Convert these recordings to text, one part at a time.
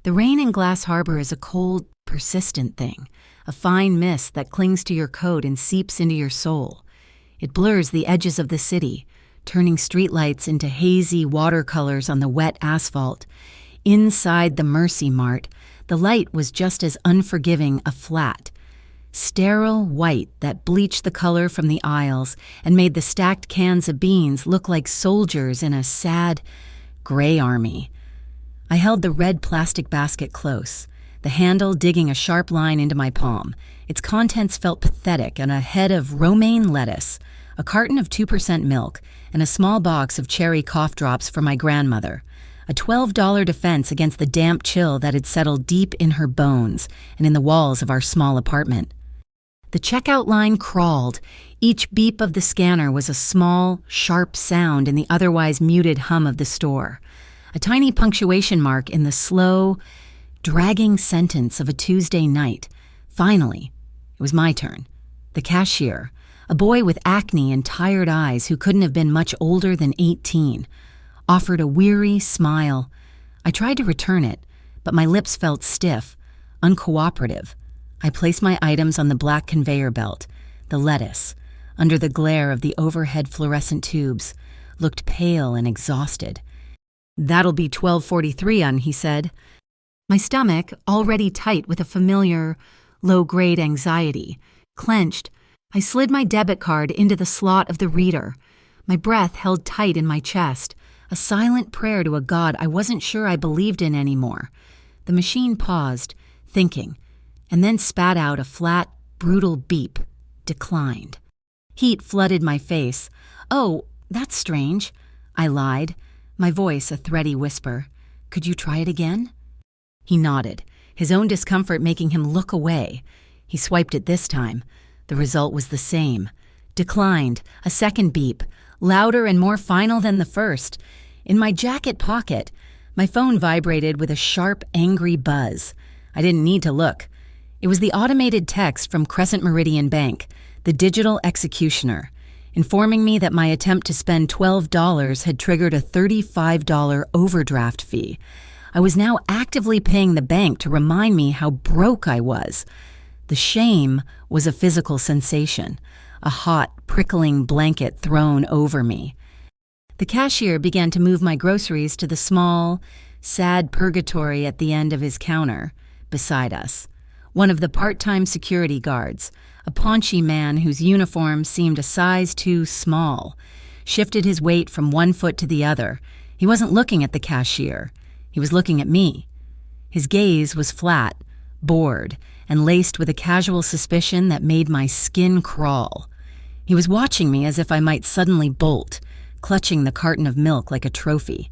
The rain in Glass Harbor is a cold, persistent thing, a fine mist that clings to your coat and seeps into your soul. It blurs the edges of the city, turning streetlights into hazy watercolors on the wet asphalt. Inside the Mercy Mart, the light was just as unforgiving a flat, sterile white that bleached the color from the aisles and made the stacked cans of beans look like soldiers in a sad, gray army. I held the red plastic basket close, the handle digging a sharp line into my palm. Its contents felt pathetic, and a head of romaine lettuce, a carton of 2% milk, and a small box of cherry cough drops for my grandmother. A $12 defense against the damp chill that had settled deep in her bones and in the walls of our small apartment. The checkout line crawled. Each beep of the scanner was a small, sharp sound in the otherwise muted hum of the store. A tiny punctuation mark in the slow, dragging sentence of a Tuesday night. Finally, it was my turn. The cashier, a boy with acne and tired eyes who couldn't have been much older than 18, offered a weary smile. I tried to return it, but my lips felt stiff, uncooperative. I placed my items on the black conveyor belt. The lettuce, under the glare of the overhead fluorescent tubes, looked pale and exhausted. "That'll be $12.43 on," he said. My stomach, already tight with a familiar, low-grade anxiety, clenched. I slid my debit card into the slot of the reader. My breath held tight in my chest, a silent prayer to a God I wasn't sure I believed in anymore. The machine paused, thinking, and then spat out a flat, brutal beep. Declined. Heat flooded my face. "Oh, that's strange," I lied, my voice a thready whisper. "Could you try it again?" He nodded, his own discomfort making him look away. He swiped it this time. The result was the same. Declined, a second beep, louder and more final than the first. In my jacket pocket, my phone vibrated with a sharp, angry buzz. I didn't need to look. It was the automated text from Crescent Meridian Bank, the digital executioner, informing me that my attempt to spend $12 had triggered a $35 overdraft fee. I was now actively paying the bank to remind me how broke I was. The shame was a physical sensation, a hot, prickling blanket thrown over me. The cashier began to move my groceries to the small, sad purgatory at the end of his counter, beside us. One of the part-time security guards, a paunchy man whose uniform seemed a size too small, shifted his weight from one foot to the other. He wasn't looking at the cashier. He was looking at me. His gaze was flat, bored, and laced with a casual suspicion that made my skin crawl. He was watching me as if I might suddenly bolt, clutching the carton of milk like a trophy.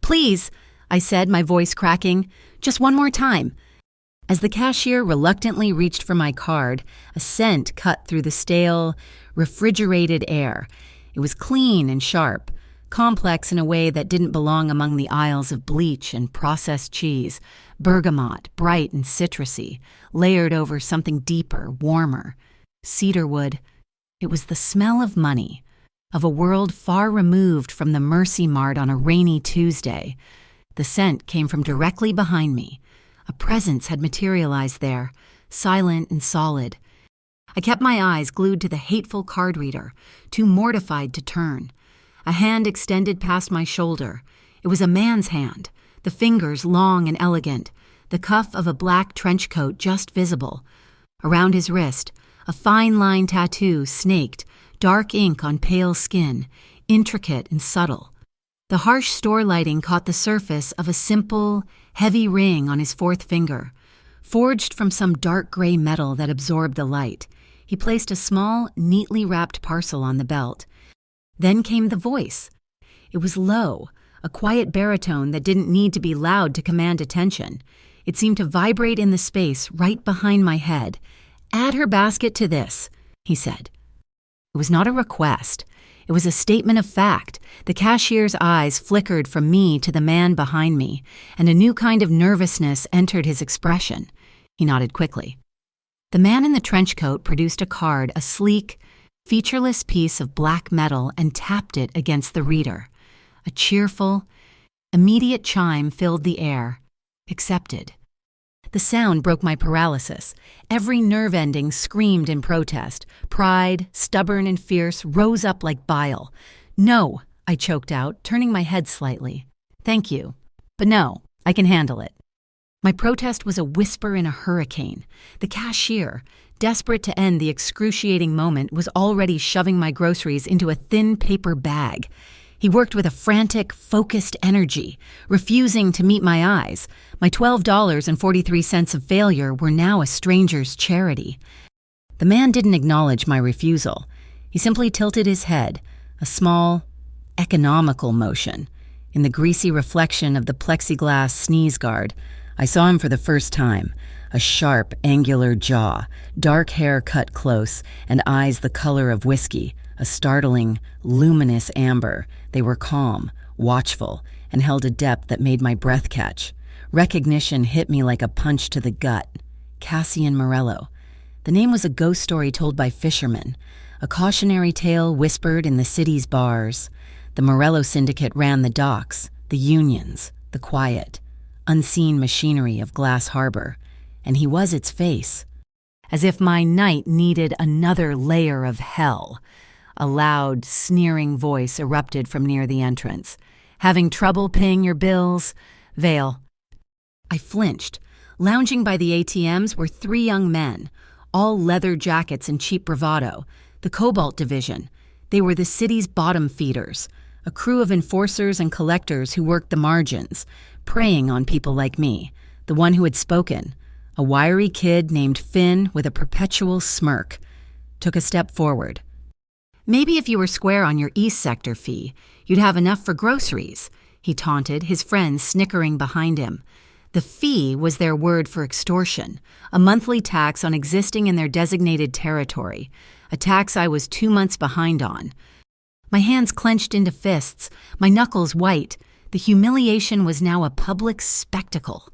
"Please," I said, my voice cracking, "just one more time." As the cashier reluctantly reached for my card, a scent cut through the stale, refrigerated air. It was clean and sharp, complex in a way that didn't belong among the aisles of bleach and processed cheese, bergamot, bright and citrusy, layered over something deeper, warmer. Cedarwood. It was the smell of money, of a world far removed from the Mercy Mart on a rainy Tuesday. The scent came from directly behind me. A presence had materialized there, silent and solid. I kept my eyes glued to the hateful card reader, too mortified to turn. A hand extended past my shoulder. It was a man's hand, the fingers long and elegant, the cuff of a black trench coat just visible. Around his wrist, a fine-line tattoo snaked, dark ink on pale skin, intricate and subtle. The harsh store lighting caught the surface of a simple, heavy ring on his fourth finger, forged from some dark gray metal that absorbed the light. He placed a small, neatly wrapped parcel on the belt. Then came the voice. It was low, a quiet baritone that didn't need to be loud to command attention. It seemed to vibrate in the space right behind my head. "Add her basket to this," he said. It was not a request. It was a statement of fact. The cashier's eyes flickered from me to the man behind me, and a new kind of nervousness entered his expression. He nodded quickly. The man in the trench coat produced a card, a sleek, featureless piece of black metal, and tapped it against the reader. A cheerful, immediate chime filled the air. Accepted. The sound broke my paralysis. Every nerve ending screamed in protest. Pride, stubborn and fierce, rose up like bile. No, I choked out, turning my head slightly. Thank you. But no, I can handle it. My protest was a whisper in a hurricane. The cashier, desperate to end the excruciating moment, was already shoving my groceries into a thin paper bag. He worked with a frantic, focused energy, refusing to meet my eyes. My $12.43 of failure were now a stranger's charity. The man didn't acknowledge my refusal. He simply tilted his head, a small, economical motion. In the greasy reflection of the plexiglass sneeze guard, I saw him for the first time. A sharp, angular jaw, dark hair cut close, and eyes the color of whiskey, a startling, luminous amber. They were calm, watchful, and held a depth that made my breath catch. Recognition hit me like a punch to the gut. Cassian Morello. The name was a ghost story told by fishermen, a cautionary tale whispered in the city's bars. The Morello Syndicate ran the docks, the unions, the quiet, unseen machinery of Glass Harbor, and he was its face. As if my night needed another layer of hell. A loud, sneering voice erupted from near the entrance. Having trouble paying your bills? Vale. I flinched. Lounging by the ATMs were 3 young men, all leather jackets and cheap bravado, the Cobalt Division. They were the city's bottom feeders, a crew of enforcers and collectors who worked the margins, preying on people like me, the one who had spoken, a wiry kid named Finn with a perpetual smirk. Took a step forward. Maybe if you were square on your East Sector fee, you'd have enough for groceries, he taunted, his friends snickering behind him. The fee was their word for extortion, a monthly tax on existing in their designated territory, a tax I was 2 months behind on. My hands clenched into fists, my knuckles white. The humiliation was now a public spectacle.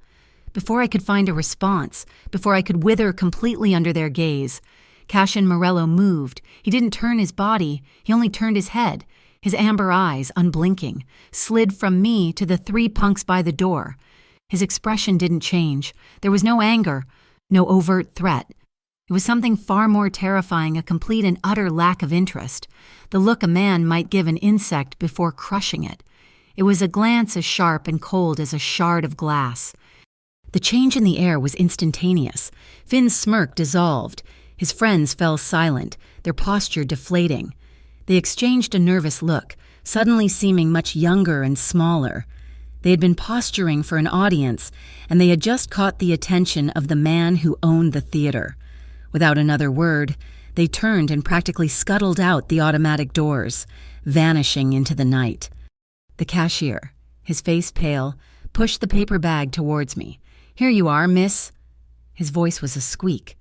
Before I could find a response, before I could wither completely under their gaze, Cassian Morello moved. He didn't turn his body, he only turned his head. His amber eyes, unblinking, slid from me to the 3 punks by the door. His expression didn't change. There was no anger, no overt threat. It was something far more terrifying, a complete and utter lack of interest, the look a man might give an insect before crushing it. It was a glance as sharp and cold as a shard of glass. The change in the air was instantaneous. Finn's smirk dissolved. His friends fell silent, their posture deflating. They exchanged a nervous look, suddenly seeming much younger and smaller. They had been posturing for an audience, and they had just caught the attention of the man who owned the theater. Without another word, they turned and practically scuttled out the automatic doors, vanishing into the night. The cashier, his face pale, pushed the paper bag towards me. "Here you are, miss." His voice was a squeak.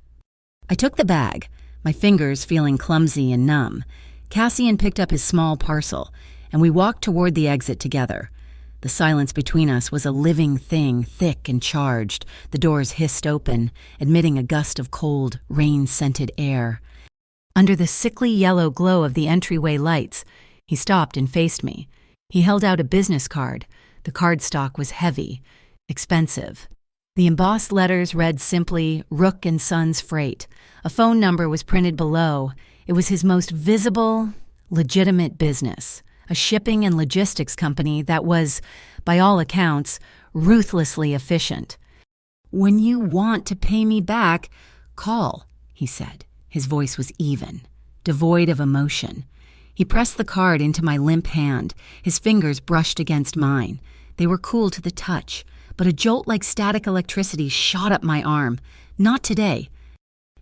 I took the bag, my fingers feeling clumsy and numb. Cassian picked up his small parcel, and we walked toward the exit together. The silence between us was a living thing, thick and charged. The doors hissed open, admitting a gust of cold, rain-scented air. Under the sickly yellow glow of the entryway lights, he stopped and faced me. He held out a business card. The cardstock was heavy, expensive. The embossed letters read simply, Rook & Sons Freight. A phone number was printed below. It was his most visible, legitimate business, a shipping and logistics company that was, by all accounts, ruthlessly efficient. "When you want to pay me back, call," he said. His voice was even, devoid of emotion. He pressed the card into my limp hand. His fingers brushed against mine. They were cool to the touch, but a jolt like static electricity shot up my arm. Not today.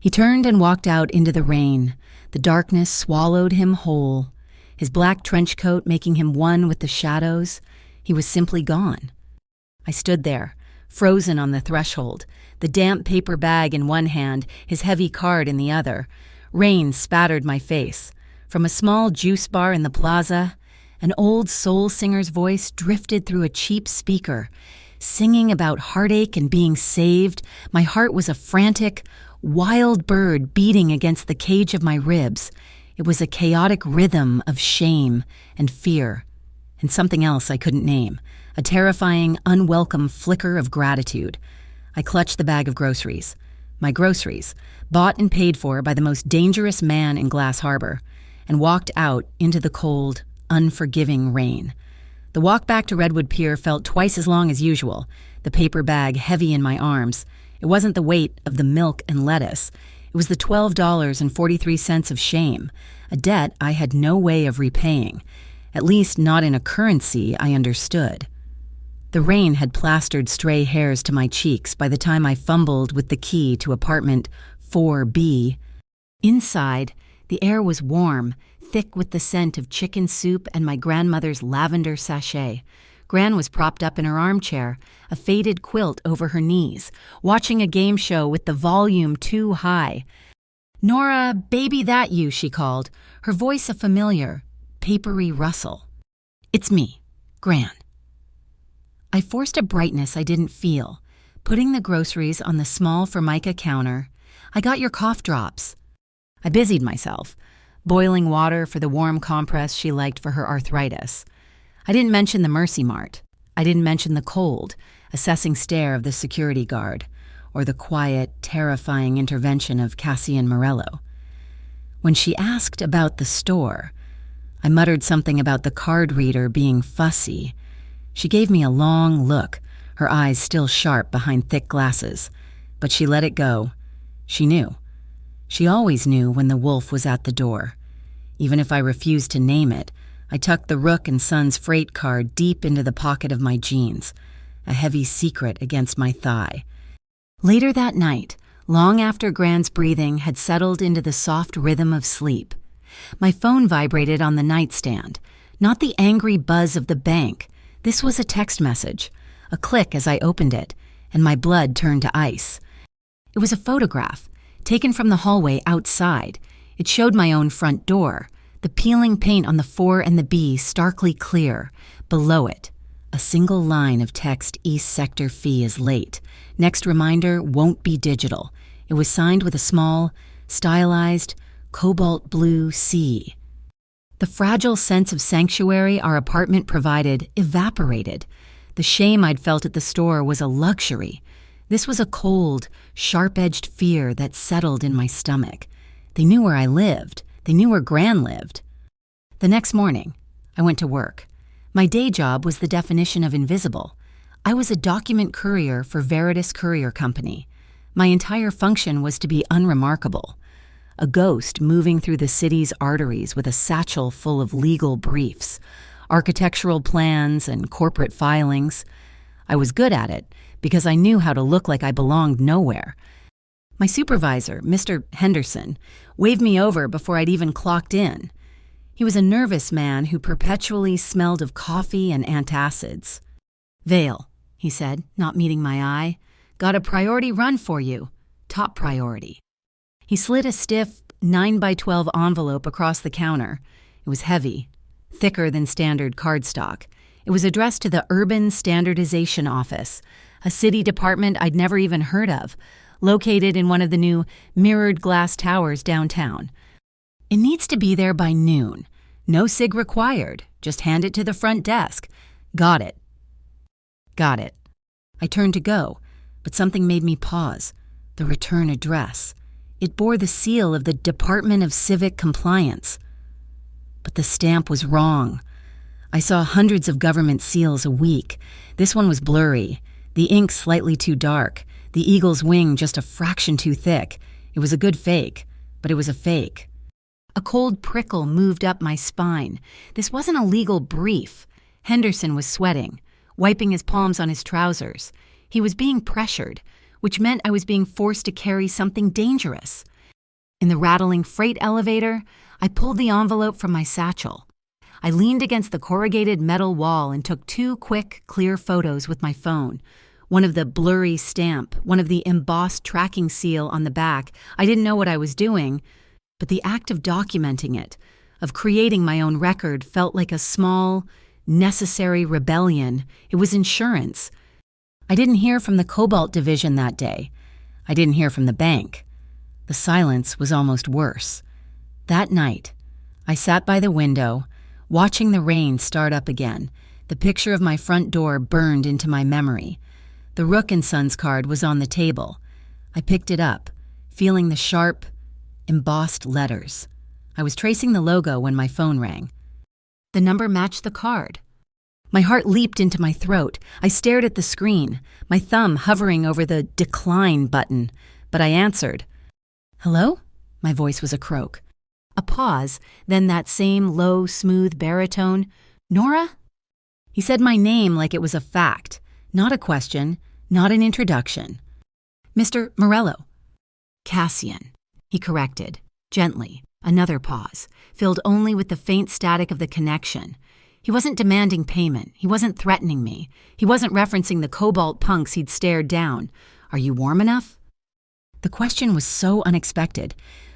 He turned and walked out into the rain. The darkness swallowed him whole. His black trench coat making him one with the shadows. He was simply gone. I stood there, frozen on the threshold, the damp paper bag in one hand, his heavy card in the other. Rain spattered my face. From a small juice bar in the plaza, an old soul singer's voice drifted through a cheap speaker, singing about heartache and being saved. My heart was a frantic, wild bird beating against the cage of my ribs. It was a chaotic rhythm of shame and fear, and something else I couldn't name, a terrifying, unwelcome flicker of gratitude. I clutched the bag of groceries. My groceries, bought and paid for by the most dangerous man in Glass Harbor, and walked out into the cold, unforgiving rain. The walk back to Redwood Pier felt twice as long as usual, the paper bag heavy in my arms. It wasn't the weight of the milk and lettuce. It was the $12.43 of shame, a debt I had no way of repaying, at least not in a currency I understood. The rain had plastered stray hairs to my cheeks by the time I fumbled with the key to apartment 4B. Inside, the air was warm, thick with the scent of chicken soup and my grandmother's lavender sachet. Gran was propped up in her armchair, a faded quilt over her knees, watching a game show with the volume too high. "Nora, baby that you," she called, her voice a familiar, papery rustle. "It's me, Gran." I forced a brightness I didn't feel, putting the groceries on the small Formica counter. "I got your cough drops." I busied myself, boiling water for the warm compress she liked for her arthritis. I didn't mention the Mercy Mart. I didn't mention the cold, assessing stare of the security guard, or the quiet, terrifying intervention of Cassian Morello. When she asked about the store, I muttered something about the card reader being fussy. She gave me a long look, her eyes still sharp behind thick glasses, but she let it go. She knew. She always knew when the wolf was at the door. Even if I refused to name it, I tucked the Rook & Sons freight card deep into the pocket of my jeans, a heavy secret against my thigh. Later that night, long after Gran's breathing had settled into the soft rhythm of sleep, my phone vibrated on the nightstand, not the angry buzz of the bank. This was a text message, a click as I opened it, and my blood turned to ice. It was a photograph, taken from the hallway outside. It showed my own front door, the peeling paint on the 4 and the B starkly clear. Below it, a single line of text: "East Sector fee is late. Next reminder won't be digital." It was signed with a small, stylized, cobalt blue C. The fragile sense of sanctuary our apartment provided evaporated. The shame I'd felt at the store was a luxury. This was a cold, sharp-edged fear that settled in my stomach. They knew where I lived. They knew where Gran lived. The next morning, I went to work. My day job was the definition of invisible. I was a document courier for Veritas Courier Company. My entire function was to be unremarkable. A ghost moving through the city's arteries with a satchel full of legal briefs, architectural plans, and corporate filings. I was good at it because I knew how to look like I belonged nowhere. My supervisor, Mr. Henderson, waved me over before I'd even clocked in. He was a nervous man who perpetually smelled of coffee and antacids. "Vale," he said, not meeting my eye. "Got a priority run for you. Top priority." He slid a stiff 9x12 envelope across the counter. It was heavy, thicker than standard cardstock. It was addressed to the Urban Standardization Office, a city department I'd never even heard of, located in one of the new mirrored glass towers downtown. "It needs to be there by noon. No SIG required. Just hand it to the front desk." "Got it." "Got it." I turned to go, but something made me pause. The return address. It bore the seal of the Department of Civic Compliance. But the stamp was wrong. I saw hundreds of government seals a week. This one was blurry, the ink slightly too dark, the eagle's wing just a fraction too thick. It was a good fake, but it was a fake. A cold prickle moved up my spine. This wasn't a legal brief. Henderson was sweating, wiping his palms on his trousers. He was being pressured, which meant I was being forced to carry something dangerous. In the rattling freight elevator, I pulled the envelope from my satchel. I leaned against the corrugated metal wall and took 2 quick, clear photos with my phone. One of the blurry stamp, one of the embossed tracking seal on the back. I didn't know what I was doing, but the act of documenting it, of creating my own record, felt like a small, necessary rebellion. It was insurance. I didn't hear from the Cobalt division that day. I didn't hear from the bank. The silence was almost worse. That night, I sat by the window, watching the rain start up again, The picture of my front door burned into my memory. The Rook & Sons card was on the table. I picked it up, feeling the sharp, embossed letters. I was tracing the logo when my phone rang. The number matched the card. My heart leaped into my throat. I stared at the screen, my thumb hovering over the decline button, but I answered. "Hello?" My voice was a croak. A pause, then that same low, smooth baritone. "Nora?" He said my name like it was a fact, not a question, not an introduction. "Mr. Morello." "Cassian," he corrected, gently. Another pause, filled only with the faint static of the connection. He wasn't demanding payment. He wasn't threatening me. He wasn't referencing the cobalt punks he'd stared down. "Are you warm enough?" The question was so unexpected,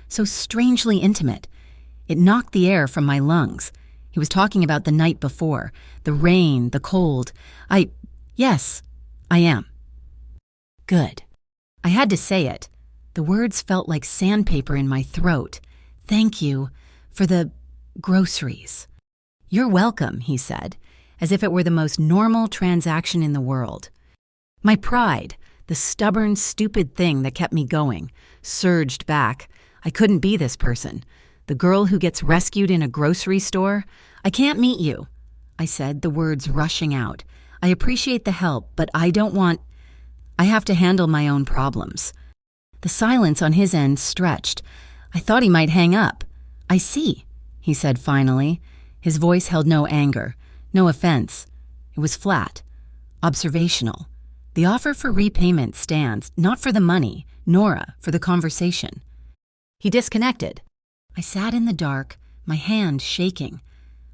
so strangely intimate. It knocked the air from my lungs. He was talking about the night before, the rain, the cold. Yes, I am. Good. I had to say it. The words felt like sandpaper in my throat. "Thank you for the groceries." "You're welcome," he said, as if it were the most normal transaction in the world. My pride, the stubborn, stupid thing that kept me going, surged back. I couldn't be this person. The girl who gets rescued in a grocery store. "I can't meet you," I said, the words rushing out. "I appreciate the help, but I have to handle my own problems." The silence on his end stretched. I thought he might hang up. "I see," he said finally. His voice held no anger, no offense. It was flat, observational. The offer for repayment stands, not for the money, Nora, for the conversation. He disconnected. I sat in the dark, my hand shaking.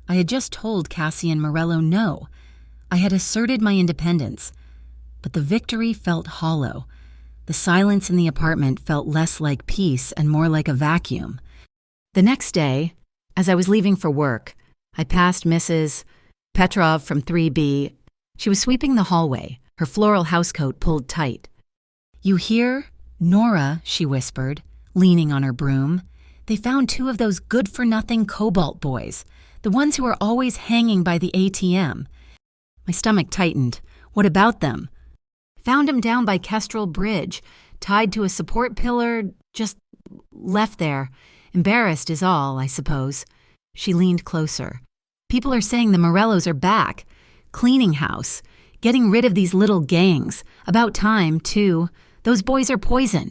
I had just told Cassian Morello no. I had asserted my independence. But the victory felt hollow. The silence in the apartment felt less like peace and more like a vacuum. The next day, as I was leaving for work, I passed Mrs. Petrov from 3B. She was sweeping the hallway, her floral housecoat pulled tight. "You hear? Nora," she whispered, leaning on her broom. "They found 2 of those good-for-nothing cobalt boys, the ones who are always hanging by the ATM." My stomach tightened. "What about them?" "Found him down by Kestrel Bridge, tied to a support pillar, just left there. Embarrassed is all, I suppose." She leaned closer. "People are saying the Morellos are back. Cleaning house. Getting rid of these little gangs. About time, too. Those boys are poison."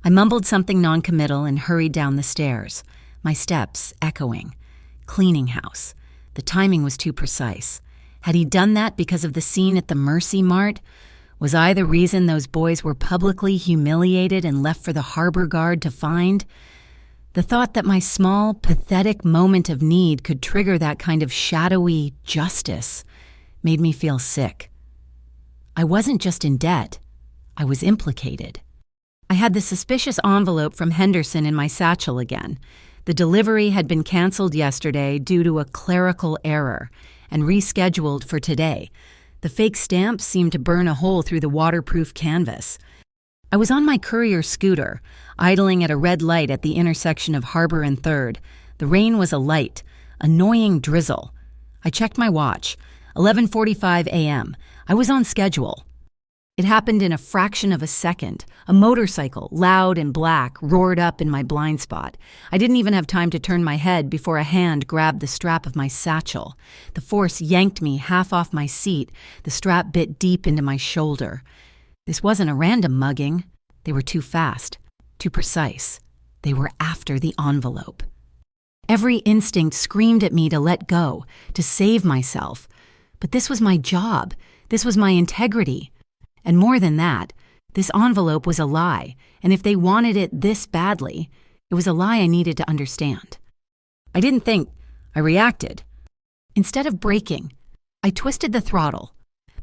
I mumbled something noncommittal and hurried down the stairs, my steps echoing. Cleaning house. The timing was too precise. Had he done that because of the scene at the Mercy Mart? Was I the reason those boys were publicly humiliated and left for the harbor guard to find? The thought that my small, pathetic moment of need could trigger that kind of shadowy justice made me feel sick. I wasn't just in debt. I was implicated. I had the suspicious envelope from Henderson in my satchel again. The delivery had been canceled yesterday due to a clerical error and rescheduled for today. The fake stamps seemed to burn a hole through the waterproof canvas. I was on my courier scooter, idling at a red light at the intersection of Harbor and 3rd. The rain was a light, annoying drizzle. I checked my watch. 11:45 a.m. I was on schedule. It happened in a fraction of a second. A motorcycle, loud and black, roared up in my blind spot. I didn't even have time to turn my head before a hand grabbed the strap of my satchel. The force yanked me half off my seat. The strap bit deep into my shoulder. This wasn't a random mugging. They were too fast, too precise. They were after the envelope. Every instinct screamed at me to let go, to save myself. But this was my job. This was my integrity. And more than that, this envelope was a lie, and if they wanted it this badly, it was a lie I needed to understand. I didn't think. I reacted. Instead of braking, I twisted the throttle.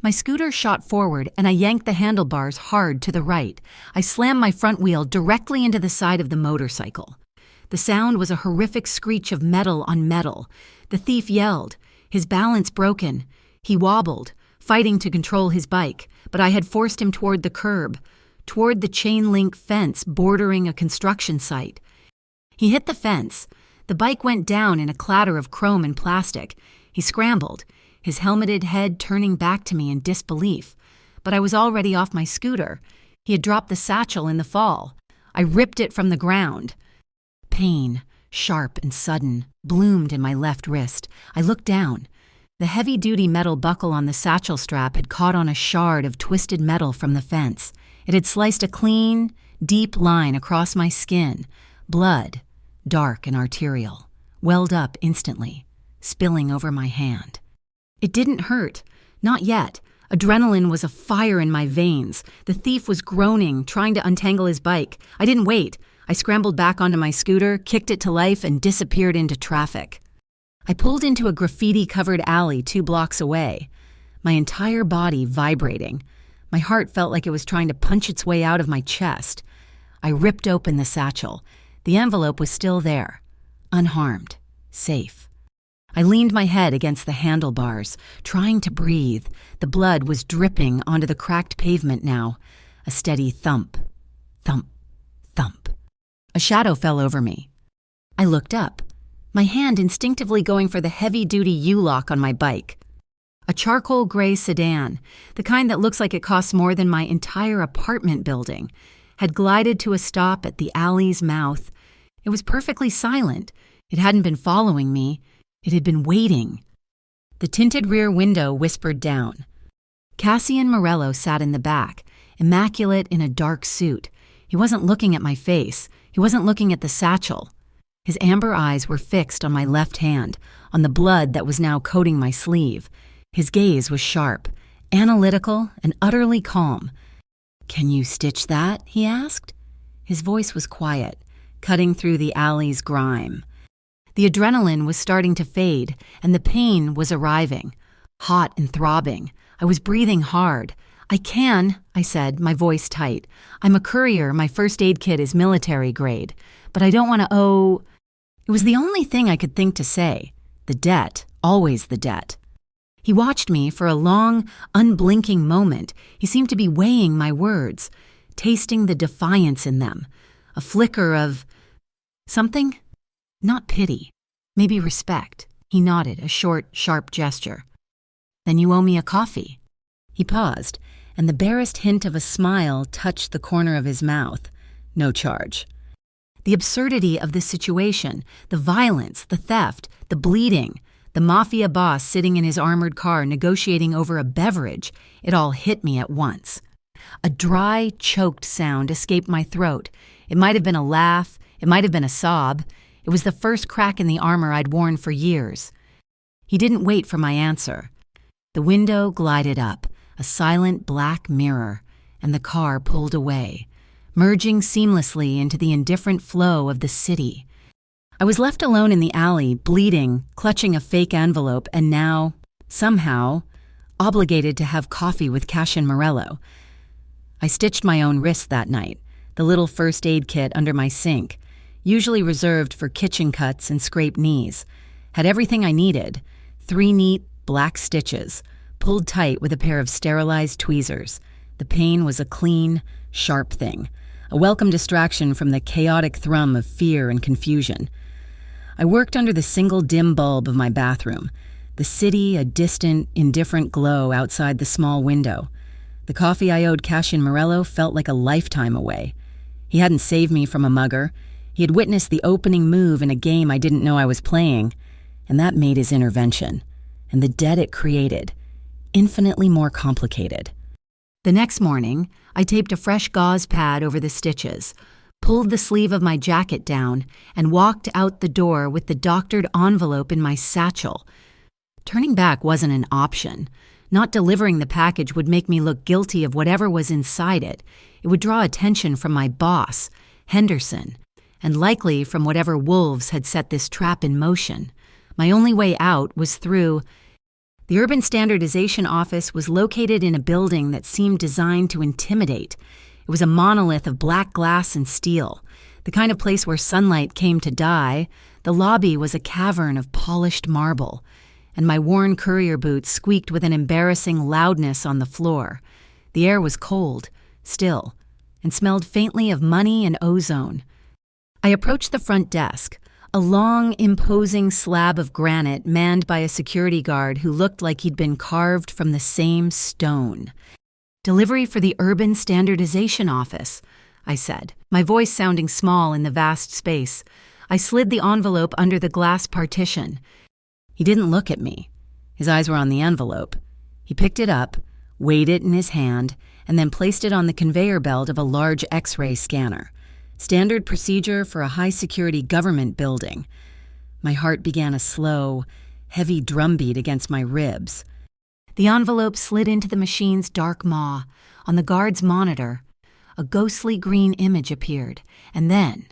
My scooter shot forward, and I yanked the handlebars hard to the right. I slammed my front wheel directly into the side of the motorcycle. The sound was a horrific screech of metal on metal. The thief yelled, his balance broken. He wobbled, fighting to control his bike, but I had forced him toward the curb, toward the chain-link fence bordering a construction site. He hit the fence. The bike went down in a clatter of chrome and plastic. He scrambled. his helmeted head turning back to me in disbelief. But I was already off my scooter. He had dropped the satchel in the fall. I ripped it from the ground. Pain, sharp and sudden, bloomed in my left wrist. I looked down. The heavy-duty metal buckle on the satchel strap had caught on a shard of twisted metal from the fence. It had sliced a clean, deep line across my skin. Blood, dark and arterial, welled up instantly, spilling over my hand. It didn't hurt. Not yet. Adrenaline was afire in my veins. The thief was groaning, trying to untangle his bike. I didn't wait. I scrambled back onto my scooter, kicked it to life, and disappeared into traffic. I pulled into a graffiti-covered alley 2 blocks away, my entire body vibrating. My heart felt like it was trying to punch its way out of my chest. I ripped open the satchel. The envelope was still there, unharmed, safe. I leaned my head against the handlebars, trying to breathe. The blood was dripping onto the cracked pavement now. A steady thump, thump, thump. A shadow fell over me. I looked up, my hand instinctively going for the heavy-duty U-lock on my bike. A charcoal gray sedan, the kind that looks like it costs more than my entire apartment building, had glided to a stop at the alley's mouth. It was perfectly silent. It hadn't been following me. It had been waiting. The tinted rear window whispered down. Cassian Morello sat in the back, immaculate in a dark suit. He wasn't looking at my face. He wasn't looking at the satchel. His amber eyes were fixed on my left hand, on the blood that was now coating my sleeve. His gaze was sharp, analytical, and utterly calm. "Can you stitch that?" he asked. His voice was quiet, cutting through the alley's grime. The adrenaline was starting to fade, and the pain was arriving, hot and throbbing. I was breathing hard. "I can," I said, my voice tight. "I'm a courier. My first aid kit is military grade. But I don't want to owe—" It was the only thing I could think to say. The debt, always the debt. He watched me for a long, unblinking moment. He seemed to be weighing my words, tasting the defiance in them. A flicker of something? Not pity. Maybe respect. He nodded, a short, sharp gesture. "Then you owe me a coffee." He paused, and the barest hint of a smile touched the corner of his mouth. "No charge." The absurdity of this situation, the violence, the theft, the bleeding, the mafia boss sitting in his armored car negotiating over a beverage, it all hit me at once. A dry, choked sound escaped my throat. It might have been a laugh, it might have been a sob. It was the first crack in the armor I'd worn for years. He didn't wait for my answer. The window glided up, a silent black mirror, and the car pulled away, merging seamlessly into the indifferent flow of the city. I was left alone in the alley, bleeding, clutching a fake envelope, and now, somehow, obligated to have coffee with Cassian Morello. I stitched my own wrist that night, the little first aid kit under my sink, usually reserved for kitchen cuts and scraped knees. Had everything I needed, 3 neat, black stitches, pulled tight with a pair of sterilized tweezers. The pain was a clean, sharp thing, a welcome distraction from the chaotic thrum of fear and confusion. I worked under the single dim bulb of my bathroom, the city a distant, indifferent glow outside the small window. The coffee I owed Cassian Morello felt like a lifetime away. He hadn't saved me from a mugger. He had witnessed the opening move in a game I didn't know I was playing, and that made his intervention, and the debt it created, infinitely more complicated. The next morning, I taped a fresh gauze pad over the stitches, pulled the sleeve of my jacket down, and walked out the door with the doctored envelope in my satchel. Turning back wasn't an option. Not delivering the package would make me look guilty of whatever was inside it. It would draw attention from my boss, Henderson, and likely from whatever wolves had set this trap in motion. My only way out was through. The Urban Standardization Office was located in a building that seemed designed to intimidate. It was a monolith of black glass and steel, the kind of place where sunlight came to die. The lobby was a cavern of polished marble, and my worn courier boots squeaked with an embarrassing loudness on the floor. The air was cold, still, and smelled faintly of money and ozone. I approached the front desk, A long, imposing slab of granite manned by a security guard who looked like he'd been carved from the same stone. "Delivery for the Urban Standardization Office," I said, my voice sounding small in the vast space. I slid the envelope under the glass partition. He didn't look at me. His eyes were on the envelope. He picked it up, weighed it in his hand, and then placed it on the conveyor belt of a large X-ray scanner. Standard procedure for a high-security government building. My heart began a slow, heavy drumbeat against my ribs. The envelope slid into the machine's dark maw. On the guard's monitor, a ghostly green image appeared, and then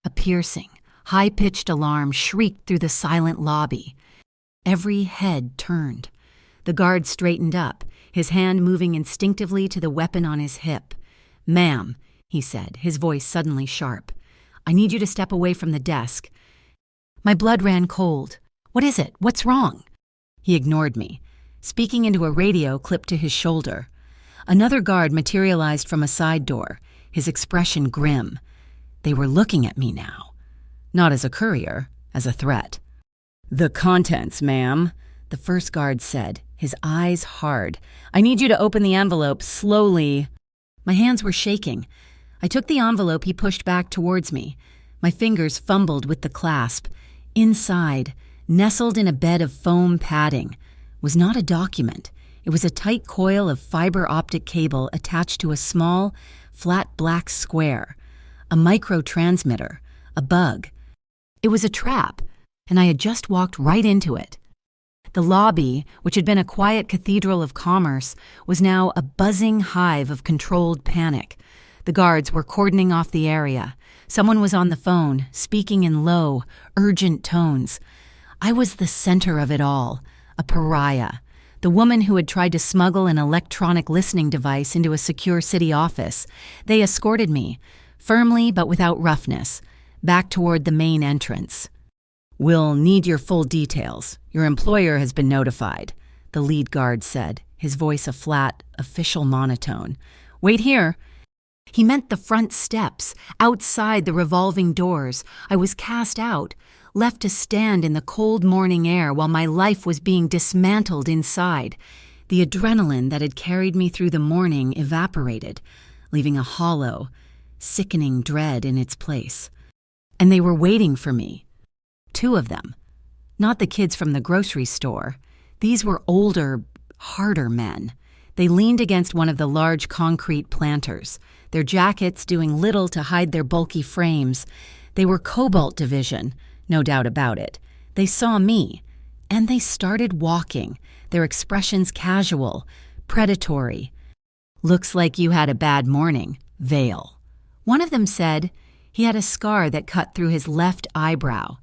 a piercing, high-pitched alarm shrieked through the silent lobby. Every head turned. The guard straightened up, his hand moving instinctively to the weapon on his hip. "Ma'am," he said, his voice suddenly sharp, "I need you to step away from the desk." My blood ran cold. "What is it? What's wrong?" He ignored me, speaking into a radio clipped to his shoulder. Another guard materialized from a side door, his expression grim. They were looking at me now. Not as a courier, as a threat. "The contents, ma'am," the first guard said, his eyes hard. "I need you to open the envelope slowly." My hands were shaking. I took the envelope he pushed back towards me. My fingers fumbled with the clasp. Inside, nestled in a bed of foam padding, was not a document. It was a tight coil of fiber optic cable attached to a small, flat black square. A micro-transmitter. A bug. It was a trap, and I had just walked right into it. The lobby, which had been a quiet cathedral of commerce, was now a buzzing hive of controlled panic. The guards were cordoning off the area. Someone was on the phone, speaking in low, urgent tones. I was the center of it all, a pariah. The woman who had tried to smuggle an electronic listening device into a secure city office. They escorted me, firmly but without roughness, back toward the main entrance. "We'll need your full details. Your employer has been notified," the lead guard said, his voice a flat, official monotone. "Wait here." He meant the front steps, outside the revolving doors. I was cast out, left to stand in the cold morning air while my life was being dismantled inside. The adrenaline that had carried me through the morning evaporated, leaving a hollow, sickening dread in its place. And they were waiting for me. Two of them. Not the kids from the grocery store. These were older, harder men. They leaned against one of the large concrete planters, their jackets doing little to hide their bulky frames. They were Cobalt Division, no doubt about it. They saw me, and they started walking, their expressions casual, predatory. "Looks like you had a bad morning, Vale." One of them said he had a scar that cut through his left eyebrow.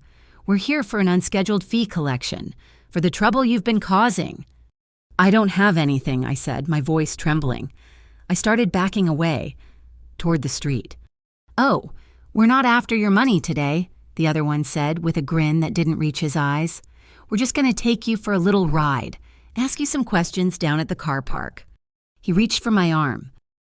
"We're here for an unscheduled fee collection, for the trouble you've been causing." "I don't have anything," I said, my voice trembling. I started backing away, toward the street. "Oh, we're not after your money today," the other one said with a grin that didn't reach his eyes. "We're just going to take you for a little ride, ask you some questions down at the car park." He reached for my arm.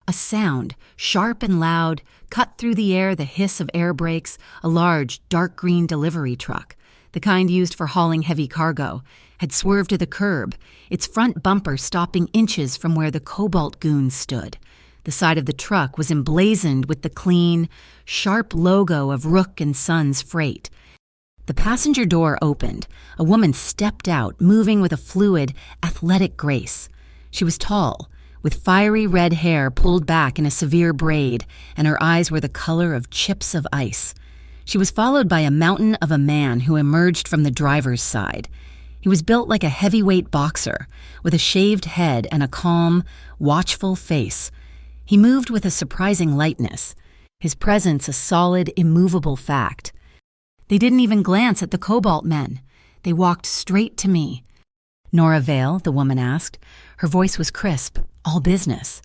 A sound, sharp and loud, cut through the air the hiss of air brakes, a large, dark green delivery truck, the kind used for hauling heavy cargo, had swerved to the curb, its front bumper stopping inches from where the Cobalt goons stood. The side of the truck was emblazoned with the clean, sharp logo of Rook & Sons Freight. The passenger door opened. A woman stepped out, moving with a fluid, athletic grace. She was tall, with fiery red hair pulled back in a severe braid, and her eyes were the color of chips of ice. She was followed by a mountain of a man who emerged from the driver's side. He was built like a heavyweight boxer, with a shaved head and a calm, watchful face. He moved with a surprising lightness, his presence a solid, immovable fact. They didn't even glance at the Cobalt men. They walked straight to me. "Nora Vale?" the woman asked. Her voice was crisp, all business.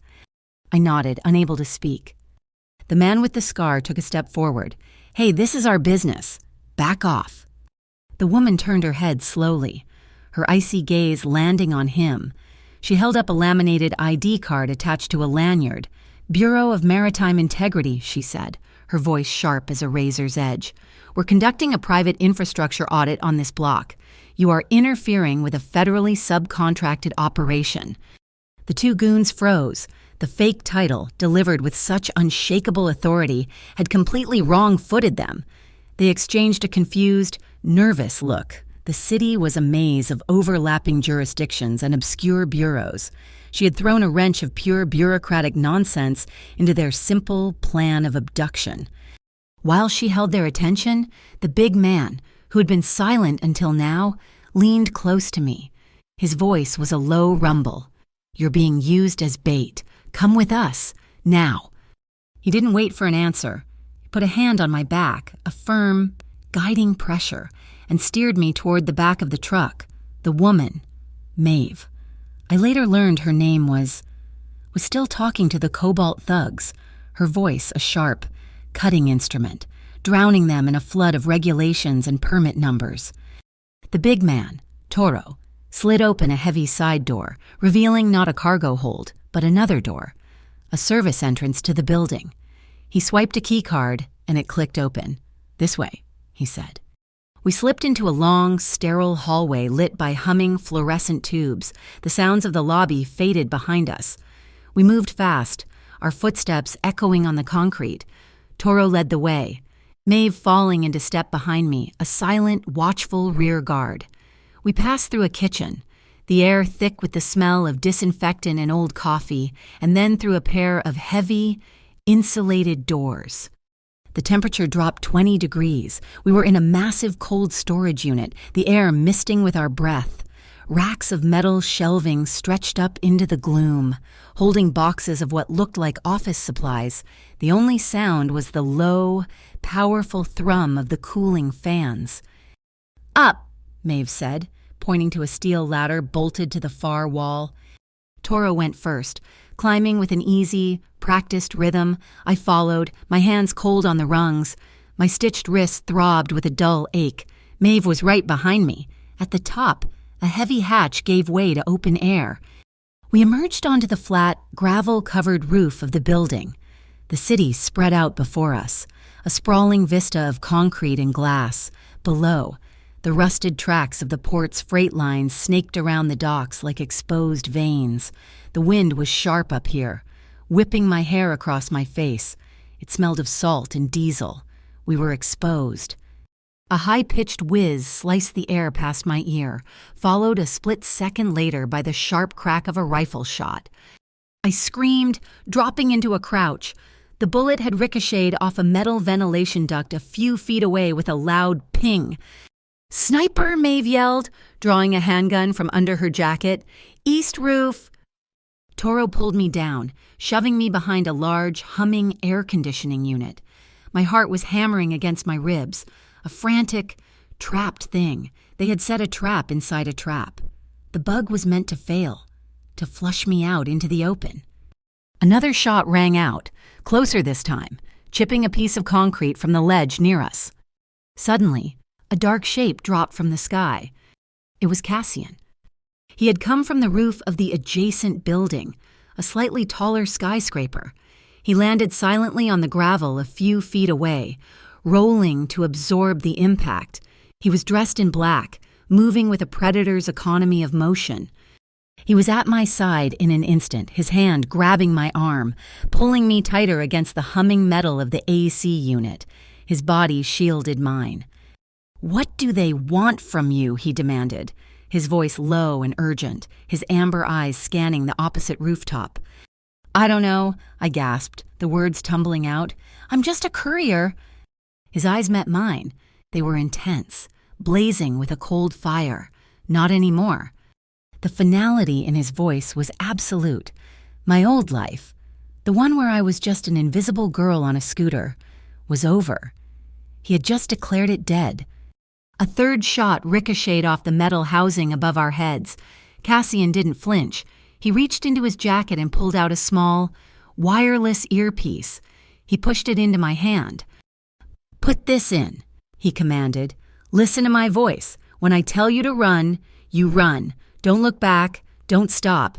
I nodded, unable to speak. The man with the scar took a step forward. "Hey, this is our business. Back off." The woman turned her head slowly, her icy gaze landing on him. She held up a laminated ID card attached to a lanyard. "Bureau of Maritime Integrity," she said, her voice sharp as a razor's edge. "We're conducting a private infrastructure audit on this block. You are interfering with a federally subcontracted operation." The two goons froze. The fake title, delivered with such unshakable authority, had completely wrong-footed them. They exchanged a confused, nervous look. The city was a maze of overlapping jurisdictions and obscure bureaus. She had thrown a wrench of pure bureaucratic nonsense into their simple plan of abduction. While she held their attention, the big man, who had been silent until now, leaned close to me. His voice was a low rumble. "You're being used as bait. Come with us, now." He didn't wait for an answer. He put a hand on my back, a firm, guiding pressure, and steered me toward the back of the truck. The woman, Maeve. I later learned her name was still talking to the Cobalt thugs, her voice a sharp, cutting instrument, drowning them in a flood of regulations and permit numbers. The big man, Toro, slid open a heavy side door, revealing not a cargo hold, but another door, a service entrance to the building. He swiped a key card, and it clicked open. "This way," he said. We slipped into a long, sterile hallway lit by humming fluorescent tubes. The sounds of the lobby faded behind us. We moved fast, our footsteps echoing on the concrete. Toro led the way, Maeve falling into step behind me, a silent, watchful rear guard. We passed through a kitchen, the air thick with the smell of disinfectant and old coffee, and then through a pair of heavy, insulated doors. The temperature dropped 20 degrees. We were in a massive cold storage unit, the air misting with our breath. Racks of metal shelving stretched up into the gloom, holding boxes of what looked like office supplies. The only sound was the low, powerful thrum of the cooling fans. "Up," Maeve said, pointing to a steel ladder bolted to the far wall. Toro went first, climbing with an easy, practiced rhythm. I followed, my hands cold on the rungs. My stitched wrists throbbed with a dull ache. Maeve was right behind me. At the top, a heavy hatch gave way to open air. We emerged onto the flat, gravel-covered roof of the building. The city spread out before us, a sprawling vista of concrete and glass. Below, the rusted tracks of the port's freight lines snaked around the docks like exposed veins. The wind was sharp up here, whipping my hair across my face. It smelled of salt and diesel. We were exposed. A high-pitched whiz sliced the air past my ear, followed a split second later by the sharp crack of a rifle shot. I screamed, dropping into a crouch. The bullet had ricocheted off a metal ventilation duct a few feet away with a loud ping. "Sniper!" Maeve yelled, drawing a handgun from under her jacket. "East roof!" Toro pulled me down, shoving me behind a large, humming air conditioning unit. My heart was hammering against my ribs, a frantic, trapped thing. They had set a trap inside a trap. The bug was meant to fail, to flush me out into the open. Another shot rang out, closer this time, chipping a piece of concrete from the ledge near us. Suddenly, a dark shape dropped from the sky. It was Cassian. He had come from the roof of the adjacent building, a slightly taller skyscraper. He landed silently on the gravel a few feet away, rolling to absorb the impact. He was dressed in black, moving with a predator's economy of motion. He was at my side in an instant, his hand grabbing my arm, pulling me tighter against the humming metal of the AC unit. His body shielded mine. "What do they want from you?" he demanded, his voice low and urgent, his amber eyes scanning the opposite rooftop. "I don't know," I gasped, the words tumbling out. "I'm just a courier." His eyes met mine. They were intense, blazing with a cold fire. Not anymore. The finality in his voice was absolute. My old life, the one where I was just an invisible girl on a scooter, was over. He had just declared it dead. A third shot ricocheted off the metal housing above our heads. Cassian didn't flinch. He reached into his jacket and pulled out a small, wireless earpiece. He pushed it into my hand. "Put this in," he commanded. "Listen to my voice. When I tell you to run, you run. Don't look back. Don't stop."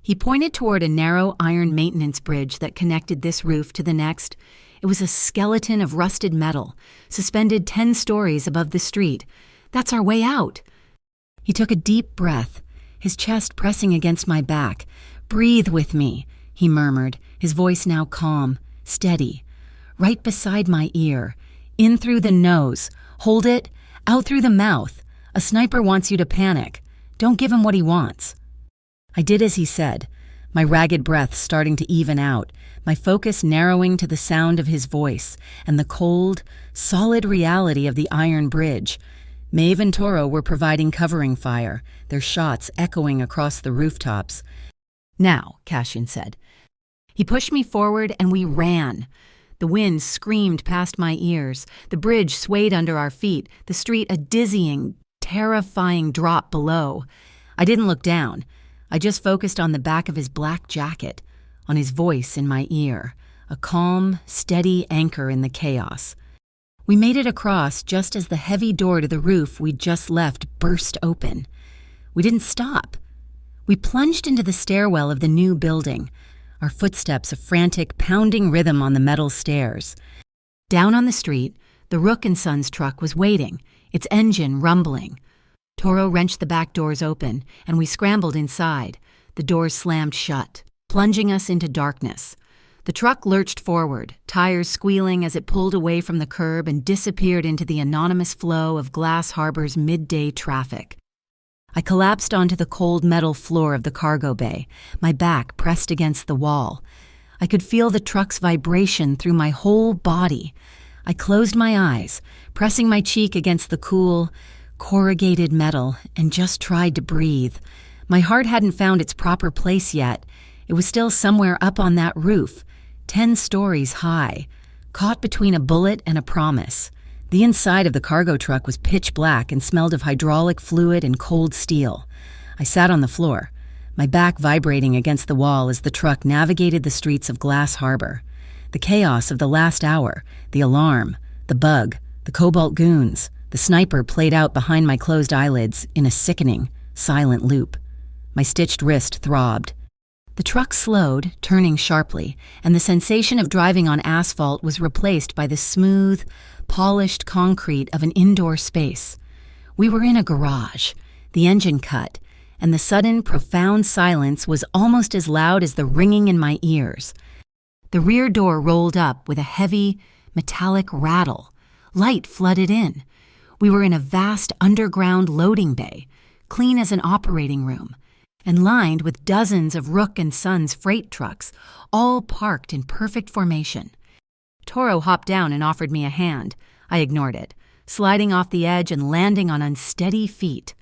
He pointed toward a narrow iron maintenance bridge that connected this roof to the next. It was a skeleton of rusted metal, suspended 10 stories above the street. That's our way out. He took a deep breath, his chest pressing against my back. "Breathe with me," he murmured, his voice now calm, steady. "Right beside my ear. In through the nose. Hold it. Out through the mouth. A sniper wants you to panic. Don't give him what he wants." I did as he said, my ragged breath starting to even out, my focus narrowing to the sound of his voice and the cold, solid reality of the iron bridge. Maeve and Toro were providing covering fire, their shots echoing across the rooftops. "Now," Cassian said. He pushed me forward and we ran. The wind screamed past my ears, the bridge swayed under our feet, the street a dizzying, terrifying drop below. I didn't look down. I just focused on the back of his black jacket, on his voice in my ear, a calm, steady anchor in the chaos. We made it across just as the heavy door to the roof we'd just left burst open. We didn't stop. We plunged into the stairwell of the new building, our footsteps a frantic, pounding rhythm on the metal stairs. Down on the street, the Rook & Sons truck was waiting, its engine rumbling. Toro wrenched the back doors open, and we scrambled inside. The doors slammed shut, plunging us into darkness. The truck lurched forward, tires squealing as it pulled away from the curb and disappeared into the anonymous flow of Glass Harbor's midday traffic. I collapsed onto the cold metal floor of the cargo bay, my back pressed against the wall. I could feel the truck's vibration through my whole body. I closed my eyes, pressing my cheek against the cool, corrugated metal, and just tried to breathe. My heart hadn't found its proper place yet. It was still somewhere up on that roof, 10 stories high, caught between a bullet and a promise. The inside of the cargo truck was pitch black and smelled of hydraulic fluid and cold steel. I sat on the floor, my back vibrating against the wall as the truck navigated the streets of Glass Harbor. The chaos of the last hour, the alarm, the bug, the cobalt goons, the sniper played out behind my closed eyelids in a sickening, silent loop. My stitched wrist throbbed. The truck slowed, turning sharply, and the sensation of driving on asphalt was replaced by the smooth, polished concrete of an indoor space. We were in a garage. The engine cut, and the sudden, profound silence was almost as loud as the ringing in my ears. The rear door rolled up with a heavy, metallic rattle. Light flooded in. We were in a vast underground loading bay, clean as an operating room, and lined with dozens of Rook & Sons freight trucks, all parked in perfect formation. Toro hopped down and offered me a hand. I ignored it, sliding off the edge and landing on unsteady feet.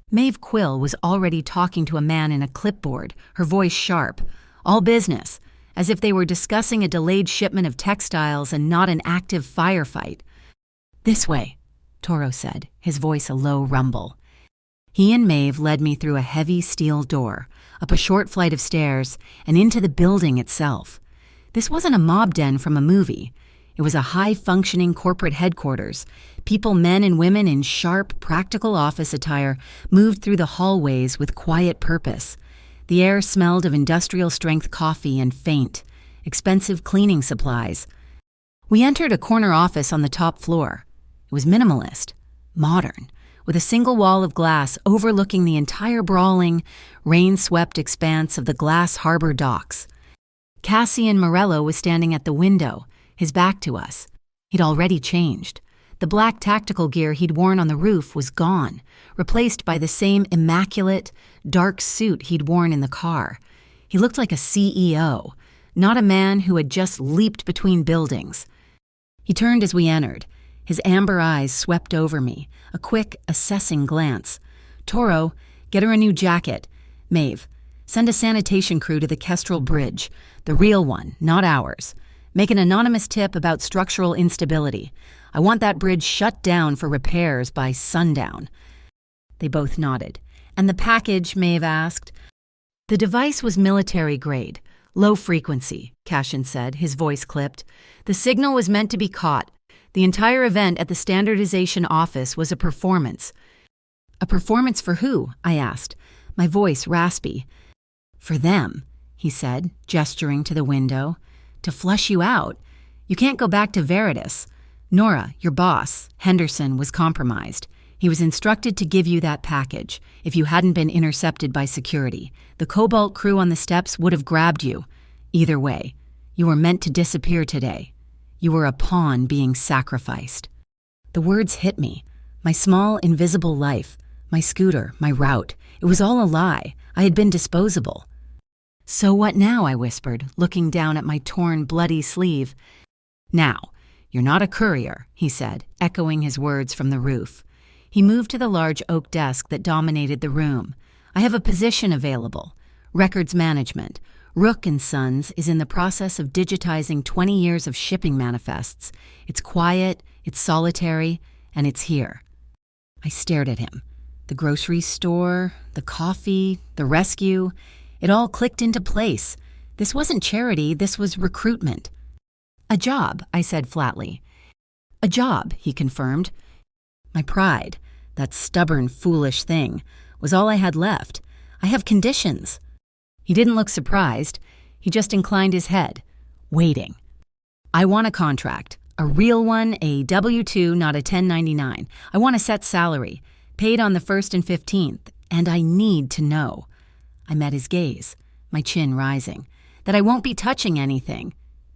Maeve Quill was already talking to a man in a clipboard, her voice sharp. All business, as if they were discussing a delayed shipment of textiles and not an active firefight. "This way," Toro said, his voice a low rumble. He and Maeve led me through a heavy steel door, up a short flight of stairs, and into the building itself. This wasn't a mob den from a movie. It was a high-functioning corporate headquarters. People, men and women in sharp, practical office attire, moved through the hallways with quiet purpose. The air smelled of industrial-strength coffee and faint, expensive cleaning supplies. We entered a corner office on the top floor. It was minimalist, modern, with a single wall of glass overlooking the entire brawling, rain-swept expanse of the Glass Harbor docks. Cassian Morello was standing at the window, his back to us. He'd already changed. The black tactical gear he'd worn on the roof was gone, replaced by the same immaculate, dark suit he'd worn in the car. He looked like a CEO, not a man who had just leaped between buildings. He turned as we entered. His amber eyes swept over me, a quick, assessing glance. "Toro, get her a new jacket. Maeve, send a sanitation crew to the Kestrel Bridge, the real one, not ours. Make an anonymous tip about structural instability. I want that bridge shut down for repairs by sundown." They both nodded. "And the package?" Maeve asked. The device was military grade, low frequency, Cassian said, his voice clipped. The signal was meant to be caught. The entire event at the standardization office was a performance. "A performance for who?" I asked, my voice raspy. "For them," he said, gesturing to the window. "To flush you out. You can't go back to Veritas. Nora, your boss, Henderson, was compromised. He was instructed to give you that package if you hadn't been intercepted by security. The Cobalt crew on the steps would have grabbed you. Either way, you were meant to disappear today. You were a pawn being sacrificed. The words hit me. My small, invisible life, my scooter, my route. It was all a lie. I had been disposable. So what now? I whispered, looking down at my torn, bloody sleeve. Now, you're not a courier, he said, echoing his words from the roof. He moved to the large oak desk that dominated the room. I have a position available. Records management. Rook & Sons is in the process of digitizing 20 years of shipping manifests. It's quiet, it's solitary, and it's here. I stared at him. The grocery store, the coffee, the rescue. It all clicked into place. This wasn't charity, this was recruitment. A job, I said flatly. A job, he confirmed. My pride, that stubborn, foolish thing, was all I had left. I have conditions. He didn't look surprised. He just inclined his head, waiting. I want a contract, a real one, a W-2, not a 1099. I want a set salary, paid on the 1st and 15th, and I need to know. I met his gaze, my chin rising, that I won't be touching anything.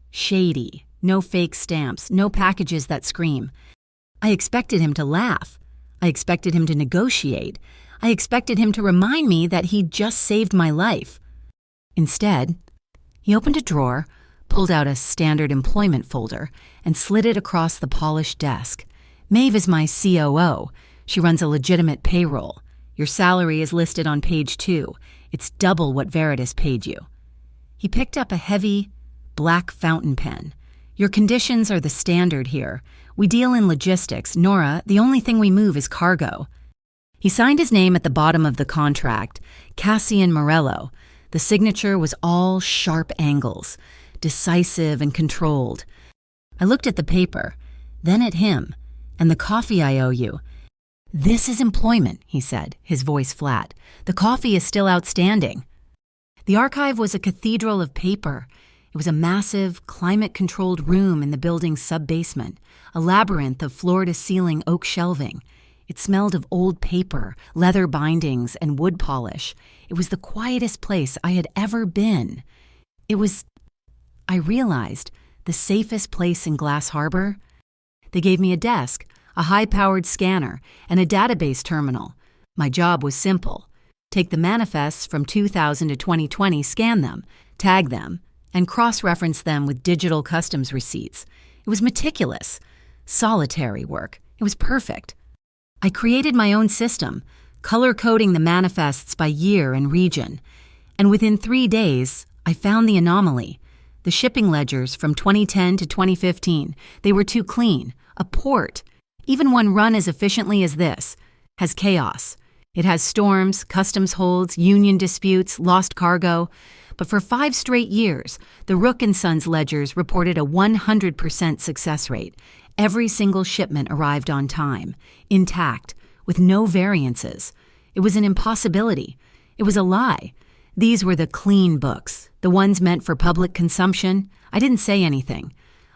Shady, no fake stamps, no packages that scream. I expected him to laugh. I expected him to negotiate. I expected him to remind me that he'd just saved my life. Instead, he opened a drawer, pulled out a standard employment folder, and slid it across the polished desk. Maeve is my COO. She runs a legitimate payroll. Your salary is listed on page 2. It's double what Veritas paid you. He picked up a heavy, black fountain pen. Your conditions are the standard here. We deal in logistics. Nora, the only thing we move is cargo. He signed his name at the bottom of the contract, Cassian Morello. The signature was all sharp angles, decisive and controlled. I looked at the paper, then at him, and the coffee I owe you. This is employment, he said, his voice flat. The coffee is still outstanding. The archive was a cathedral of paper. It was a massive, climate-controlled room in the building's sub-basement, a labyrinth of floor-to-ceiling oak shelving. It smelled of old paper, leather bindings, and wood polish. It was the quietest place I had ever been. It was, I realized, the safest place in Glass Harbor. They gave me a desk, a high-powered scanner, and a database terminal. My job was simple. Take the manifests from 2000 to 2020, scan them, tag them, and cross-reference them with digital customs receipts. It was meticulous, solitary work. It was perfect. I created my own system, color-coding the manifests by year and region. And within 3 days, I found the anomaly. The shipping ledgers from 2010 to 2015, they were too clean. A port, even one run as efficiently as this, has chaos. It has storms, customs holds, union disputes, lost cargo. But for 5 straight years, the Rook & Sons ledgers reported a 100% success rate. Every single shipment arrived on time, intact, with no variances. It was an impossibility. It was a lie. These were the clean books, the ones meant for public consumption. I didn't say anything.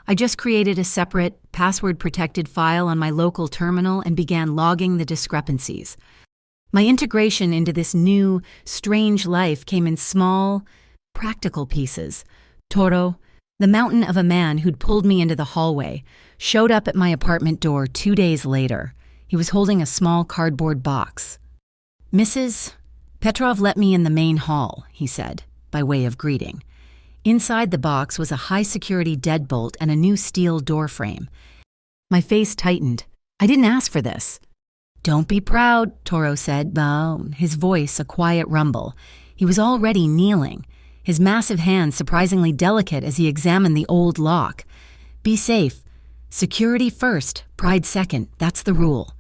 I just created a separate, password-protected file on my local terminal and began logging the discrepancies. My integration into this new, strange life came in small, practical pieces. Toro, the mountain of a man who'd pulled me into the hallway, showed up at my apartment door 2 days later. He was holding a small cardboard box. "Mrs. Petrov let me in the main hall," he said, by way of greeting. Inside the box was a high-security deadbolt and a new steel door frame. My face tightened. I didn't ask for this. "Don't be proud," Toro said, his voice a quiet rumble. He was already kneeling, his massive hands surprisingly delicate as he examined the old lock. "Be safe. Security first, pride second. That's the rule."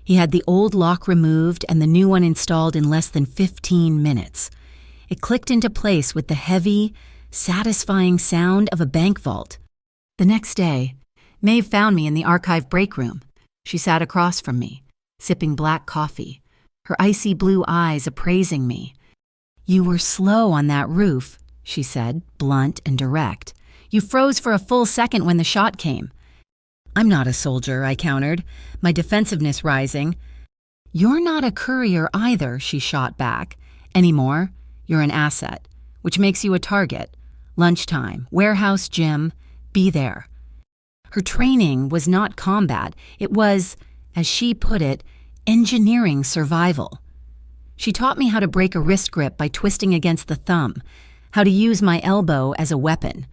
He had the old lock removed and the new one installed in less than 15 minutes. It clicked into place with the heavy, satisfying sound of a bank vault. The next day, Maeve found me in the archive break room. She sat across from me, sipping black coffee, her icy blue eyes appraising me. "You were slow on that roof," she said, blunt and direct. You froze for a full second when the shot came." "I'm not a soldier," I countered, my defensiveness rising. "You're not a courier either," she shot back. "Anymore. You're an asset, which makes you a target. Lunchtime, warehouse, gym, be there." Her training was not combat. It was, as she put it, engineering survival. She taught me how to break a wrist grip by twisting against the thumb, how to use my elbow as a weapon,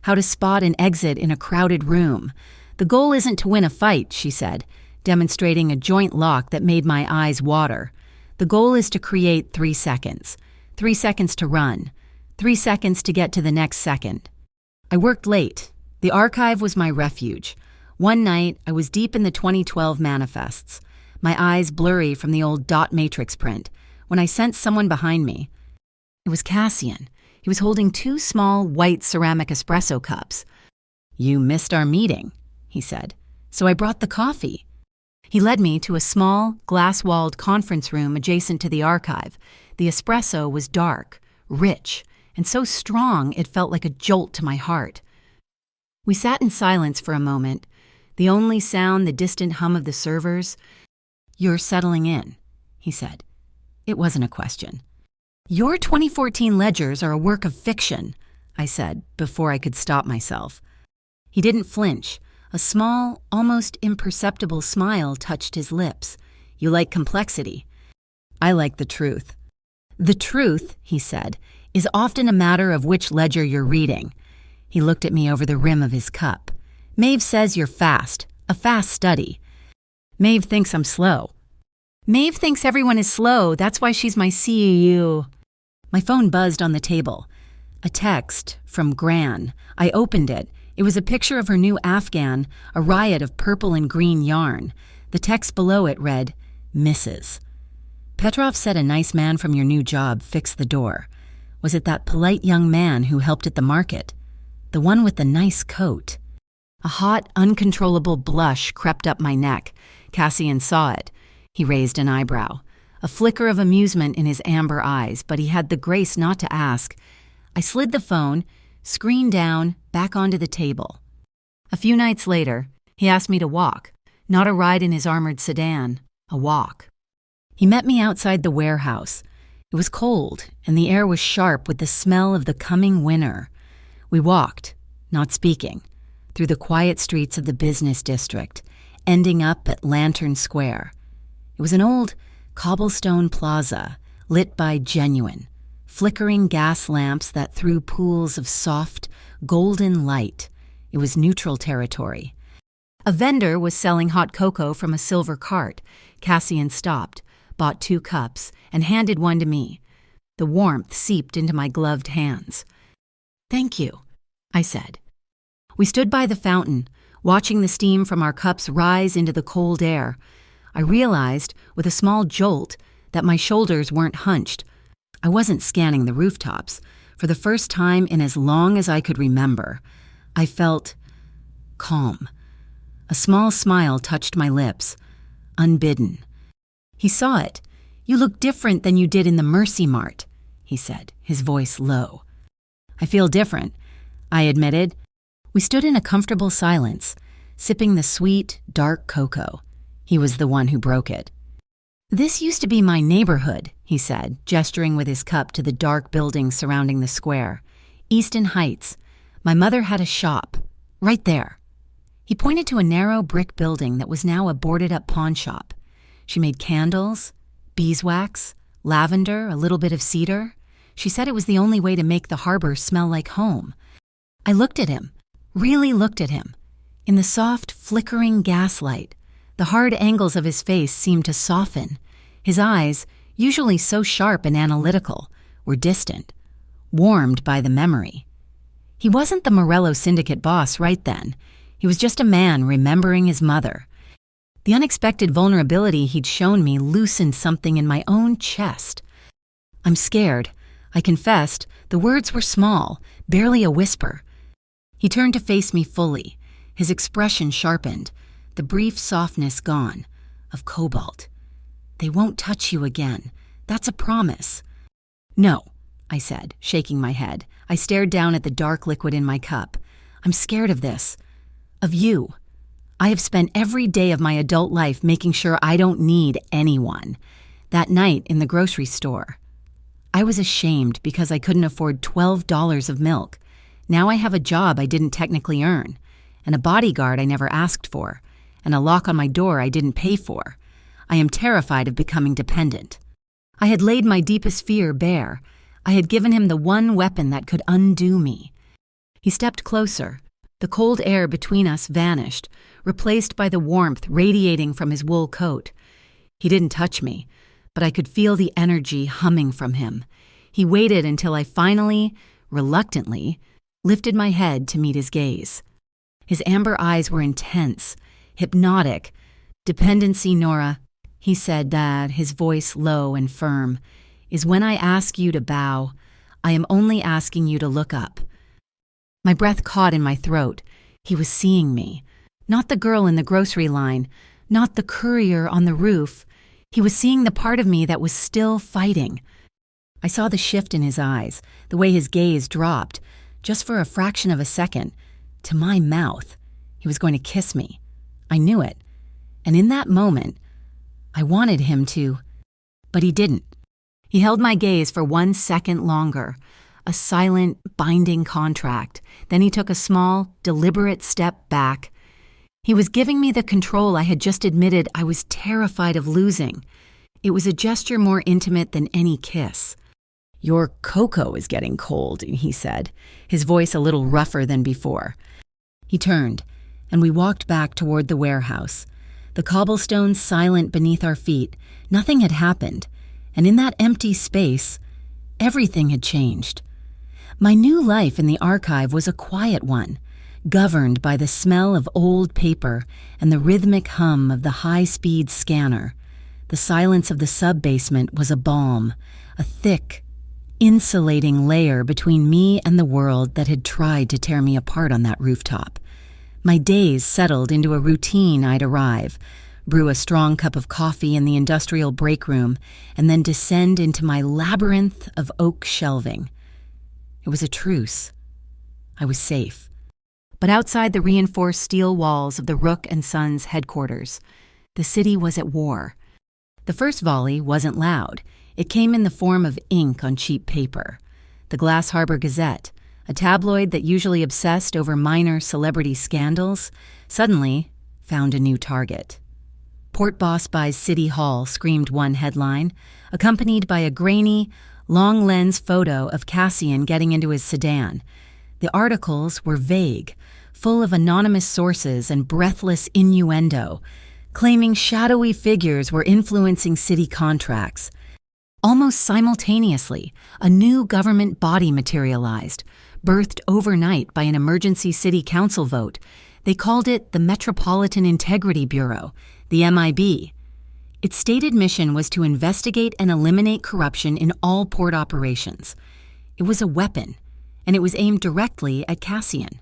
how to spot an exit in a crowded room. "The goal isn't to win a fight," she said, demonstrating a joint lock that made my eyes water. "The goal is to create 3 seconds. 3 seconds to run. 3 seconds to get to the next second." I worked late. The archive was my refuge. One night, I was deep in the 2012 manifests, my eyes blurry from the old dot matrix print, when I sensed someone behind me. It was Cassian. He was holding 2 small, white ceramic espresso cups. "You missed our meeting," he said, "so I brought the coffee." He led me to a small, glass-walled conference room adjacent to the archive. The espresso was dark, rich, and so strong it felt like a jolt to my heart. We sat in silence for a moment, the only sound the distant hum of the servers. "You're settling in," he said. It wasn't a question. "Your 2014 ledgers are a work of fiction," I said before I could stop myself. He didn't flinch. A small, almost imperceptible smile touched his lips. "You like complexity. I like the truth." "The truth," he said, "is often a matter of which ledger you're reading." He looked at me over the rim of his cup. "Maeve says you're fast, a fast study. Maeve thinks I'm slow." "Maeve thinks everyone is slow. That's why she's my CEU." My phone buzzed on the table. A text from Gran. I opened it. It was a picture of her new Afghan, a riot of purple and green yarn. The text below it read, "Mrs." "Petrov said a nice man from your new job fixed the door. Was it that polite young man who helped at the market? The one with the nice coat?" A hot, uncontrollable blush crept up my neck. Cassian saw it. He raised an eyebrow. A flicker of amusement in his amber eyes, but he had the grace not to ask. I slid the phone, screen down, back onto the table. A few nights later, he asked me to walk, not a ride in his armored sedan, a walk. He met me outside the warehouse. It was cold, and the air was sharp with the smell of the coming winter. We walked, not speaking, through the quiet streets of the business district, ending up at Lantern Square. It was an old cobblestone plaza, lit by genuine, flickering gas lamps that threw pools of soft, golden light. It was neutral territory. A vendor was selling hot cocoa from a silver cart. Cassian stopped, bought 2 cups, and handed one to me. The warmth seeped into my gloved hands. "Thank you," I said. We stood by the fountain, watching the steam from our cups rise into the cold air. I realized, with a small jolt, that my shoulders weren't hunched. I wasn't scanning the rooftops. For the first time in as long as I could remember, I felt calm. A small smile touched my lips, unbidden. He saw it. "You look different than you did in the Mercy Mart," he said, his voice low. "I feel different," I admitted. We stood in a comfortable silence, sipping the sweet, dark cocoa. He was the one who broke it. "This used to be my neighborhood," he said, gesturing with his cup to the dark buildings surrounding the square. "Easton Heights. My mother had a shop. Right there." He pointed to a narrow brick building that was now a boarded-up pawn shop. She made candles, beeswax, lavender, a little bit of cedar. She said it was the only way to make the harbor smell like home. I looked at him, really looked at him. In the soft, flickering gaslight, the hard angles of his face seemed to soften. His eyes, usually so sharp and analytical, were distant, warmed by the memory. He wasn't the Morello Syndicate boss right then. He was just a man remembering his mother. The unexpected vulnerability he'd shown me loosened something in my own chest. "I'm scared," I confessed. The words were small, barely a whisper. He turned to face me fully, his expression sharpened, the brief softness gone, of cobalt. "They won't touch you again. That's a promise." "No," I said, shaking my head. I stared down at the dark liquid in my cup. I'm scared of this. Of you. I have spent every day of my adult life making sure I don't need anyone. That night in the grocery store, I was ashamed because I couldn't afford $12 of milk. Now I have a job I didn't technically earn, and a bodyguard I never asked for, and a lock on my door I didn't pay for. I am terrified of becoming dependent. I had laid my deepest fear bare. I had given him the one weapon that could undo me. He stepped closer. The cold air between us vanished, replaced by the warmth radiating from his wool coat. He didn't touch me, but I could feel the energy humming from him. He waited until I finally, reluctantly, lifted my head to meet his gaze. His amber eyes were intense, hypnotic. "Dependency, Nora," he said that, his voice low and firm, "is when I ask you to bow. I am only asking you to look up." My breath caught in my throat. He was seeing me. Not the girl in the grocery line, not the courier on the roof. He was seeing the part of me that was still fighting. I saw the shift in his eyes, the way his gaze dropped, just for a fraction of a second, to my mouth. He was going to kiss me. I knew it. And in that moment, I wanted him to, but he didn't. He held my gaze for 1 second longer, a silent, binding contract. Then he took a small, deliberate step back. He was giving me the control I had just admitted I was terrified of losing. It was a gesture more intimate than any kiss. "Your cocoa is getting cold," he said, his voice a little rougher than before. He turned, and we walked back toward the warehouse. The cobblestones silent beneath our feet. Nothing had happened, and in that empty space, everything had changed. My new life in the archive was a quiet one, governed by the smell of old paper and the rhythmic hum of the high-speed scanner. The silence of the sub-basement was a balm, a thick, insulating layer between me and the world that had tried to tear me apart on that rooftop. My days settled into a routine. I'd arrive, brew a strong cup of coffee in the industrial break room, and then descend into my labyrinth of oak shelving. It was a truce. I was safe. But outside the reinforced steel walls of the Rook & Sons headquarters, the city was at war. The first volley wasn't loud. It came in the form of ink on cheap paper. The Glass Harbor Gazette, a tabloid that usually obsessed over minor celebrity scandals, suddenly found a new target. "Port Boss buys City Hall," screamed one headline, accompanied by a grainy, long-lens photo of Cassian getting into his sedan. The articles were vague, full of anonymous sources and breathless innuendo, claiming shadowy figures were influencing city contracts. Almost simultaneously, a new government body materialized, birthed overnight by an emergency city council vote. They called it the Metropolitan Integrity Bureau, the MIB. Its stated mission was to investigate and eliminate corruption in all port operations. It was a weapon, and it was aimed directly at Cassian.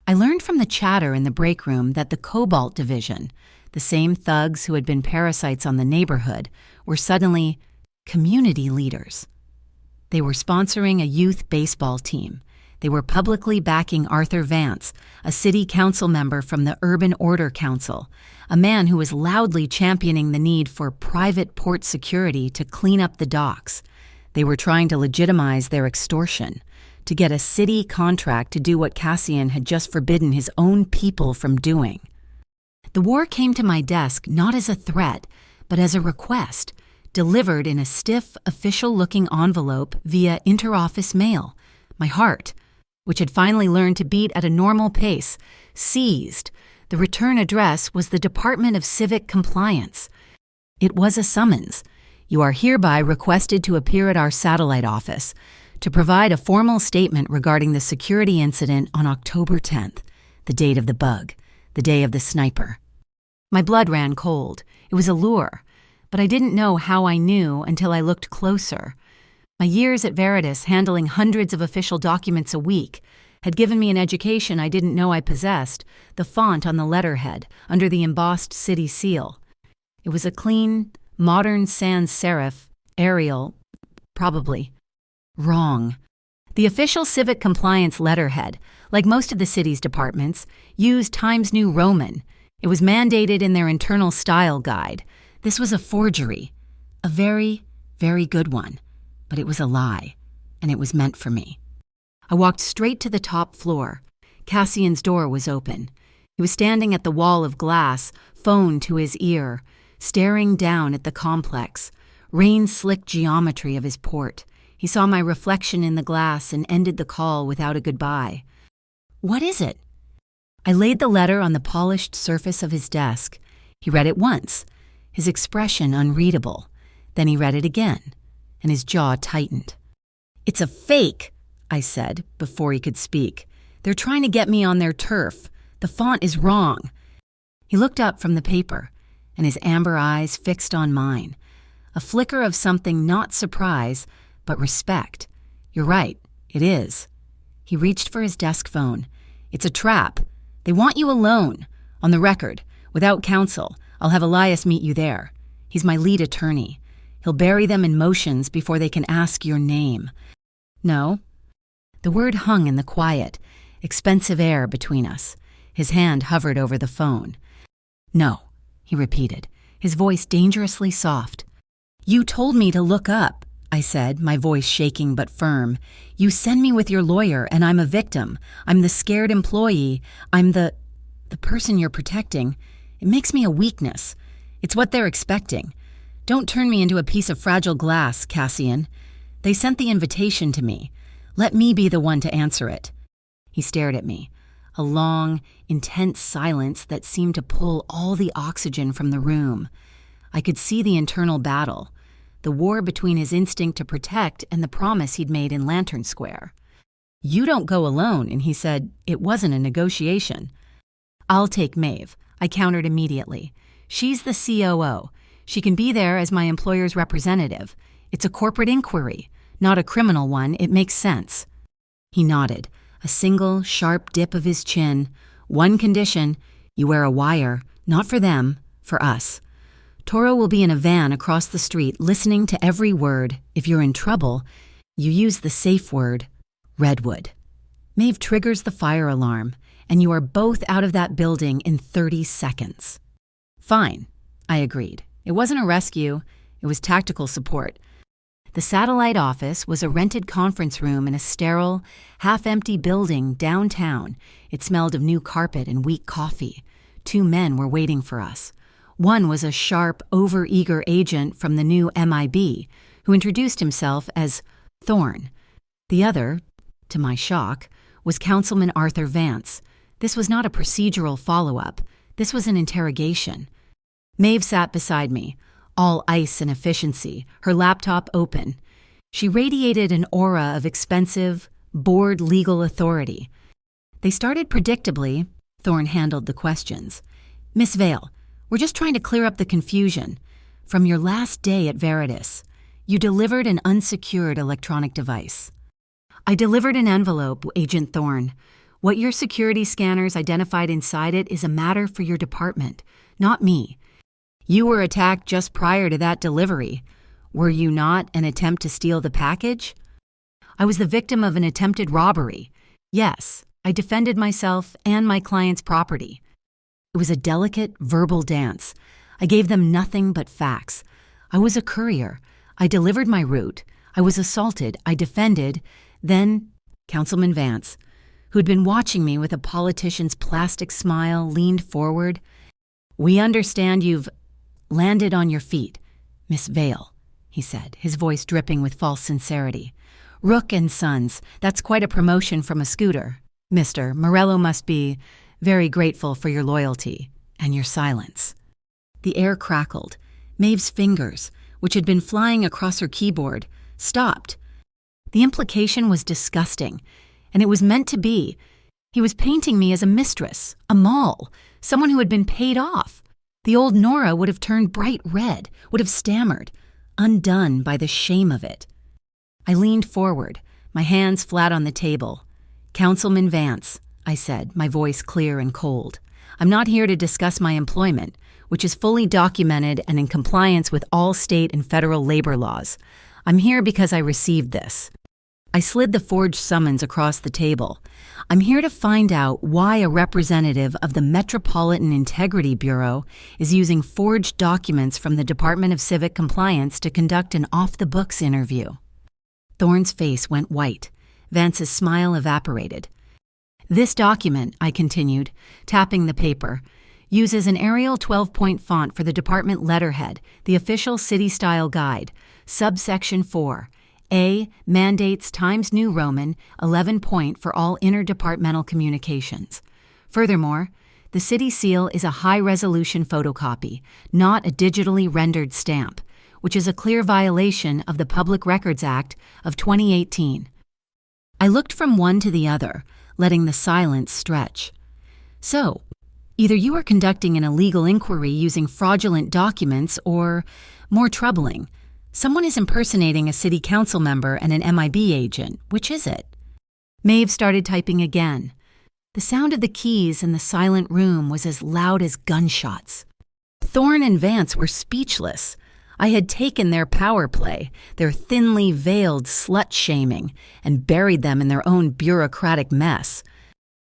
I learned from the chatter in the break room that the Cobalt Division, the same thugs who had been parasites on the neighborhood, were suddenly community leaders. They were sponsoring a youth baseball team. They were publicly backing Arthur Vance, a city council member from the Urban Order Council, a man who was loudly championing the need for private port security to clean up the docks. They were trying to legitimize their extortion, to get a city contract to do what Cassian had just forbidden his own people from doing. The war came to my desk not as a threat, but as a request, delivered in a stiff, official-looking envelope via interoffice mail. My heart, which had finally learned to beat at a normal pace, seized. The return address was the Department of Civic Compliance. It was a summons. "You are hereby requested to appear at our satellite office to provide a formal statement regarding the security incident on October 10th, the date of the bug, the day of the sniper." My blood ran cold. It was a lure, but I didn't know how I knew until I looked closer. My years at Veritas, handling hundreds of official documents a week, had given me an education I didn't know I possessed, the font on the letterhead, under the embossed city seal. It was a clean, modern sans serif, Arial, probably. Wrong. The official civic compliance letterhead, like most of the city's departments, used Times New Roman. It was mandated in their internal style guide. This was a forgery. A very, very good one. But it was a lie, and it was meant for me. I walked straight to the top floor. Cassian's door was open. He was standing at the wall of glass, phone to his ear, staring down at the complex, rain-slick geometry of his port. He saw my reflection in the glass and ended the call without a goodbye. "What is it?" I laid the letter on the polished surface of his desk. He read it once, his expression unreadable. Then he read it again, and his jaw tightened. "It's a fake," I said before he could speak. "They're trying to get me on their turf. The font is wrong." He looked up from the paper, and his amber eyes fixed on mine. A flicker of something not surprise, but respect. "You're right, it is." He reached for his desk phone. "It's a trap. They want you alone. On the record, without counsel, I'll have Elias meet you there. He's my lead attorney. He'll bury them in motions before they can ask your name." "No." The word hung in the quiet, expensive air between us. His hand hovered over the phone. "No," he repeated, his voice dangerously soft. "You told me to look up," I said, my voice shaking but firm. "You send me with your lawyer, and I'm a victim. I'm the scared employee. I'm the person you're protecting. It makes me a weakness. It's what they're expecting. Don't turn me into a piece of fragile glass, Cassian. They sent the invitation to me. Let me be the one to answer it." He stared at me, a long, intense silence that seemed to pull all the oxygen from the room. I could see the internal battle, the war between his instinct to protect and the promise he'd made in Lantern Square. "You don't go alone," and he said, "It wasn't a negotiation." "I'll take Maeve," I countered immediately. "She's the COO. She can be there as my employer's representative. It's a corporate inquiry, not a criminal one. It makes sense." He nodded, a single, sharp dip of his chin. "One condition, you wear a wire, not for them, for us. Toro will be in a van across the street listening to every word. If you're in trouble, you use the safe word, Redwood. Maeve triggers the fire alarm, and you are both out of that building in 30 seconds. "Fine," I agreed. It wasn't a rescue, it was tactical support. The satellite office was a rented conference room in a sterile, half-empty building downtown. It smelled of new carpet and weak coffee. 2 men were waiting for us. One was a sharp, over-eager agent from the new MIB, who introduced himself as Thorne. The other, to my shock, was Councilman Arthur Vance. This was not a procedural follow-up. This was an interrogation. Maeve sat beside me, all ice and efficiency, her laptop open. She radiated an aura of expensive, bored legal authority. They started predictably. Thorne handled the questions. "Miss Vale, we're just trying to clear up the confusion. From your last day at Veritas, you delivered an unsecured electronic device." "I delivered an envelope, Agent Thorne. What your security scanners identified inside it is a matter for your department, not me. You were attacked just prior to that delivery. Were you not an attempt to steal the package?" "I was the victim of an attempted robbery. Yes, I defended myself and my client's property." It was a delicate, verbal dance. I gave them nothing but facts. I was a courier. I delivered my route. I was assaulted. I defended. Then, Councilman Vance, who'd been watching me with a politician's plastic smile, leaned forward. "We understand you've landed on your feet, Miss Vale," he said, his voice dripping with false sincerity. "Rook and Sons, that's quite a promotion from a scooter. Mr. Morello must be very grateful for your loyalty and your silence." The air crackled. Maeve's fingers, which had been flying across her keyboard, stopped. The implication was disgusting, and it was meant to be. He was painting me as a mistress, a moll, someone who had been paid off. The old Nora would have turned bright red, would have stammered, undone by the shame of it. I leaned forward, my hands flat on the table. "Councilman Vance," I said, my voice clear and cold. "I'm not here to discuss my employment, which is fully documented and in compliance with all state and federal labor laws. I'm here because I received this. I slid the forged summons across the table. I'm here to find out why a representative of the Metropolitan Integrity Bureau is using forged documents from the Department of Civic Compliance to conduct an off-the-books interview. Thorne's face went white. Vance's smile evaporated. This document, I continued, tapping the paper, uses an Arial 12-point font for the department letterhead, the official city-style guide, subsection 4. A, mandates Times New Roman 11-point for all interdepartmental communications. Furthermore, the city seal is a high-resolution photocopy, not a digitally rendered stamp, which is a clear violation of the Public Records Act of 2018. I looked from one to the other, letting the silence stretch. So, either you are conducting an illegal inquiry using fraudulent documents or, more troubling, someone is impersonating a city council member and an MIB agent. Which is it? Maeve started typing again. The sound of the keys in the silent room was as loud as gunshots. Thorne and Vance were speechless. I had taken their power play, their thinly veiled slut-shaming, and buried them in their own bureaucratic mess.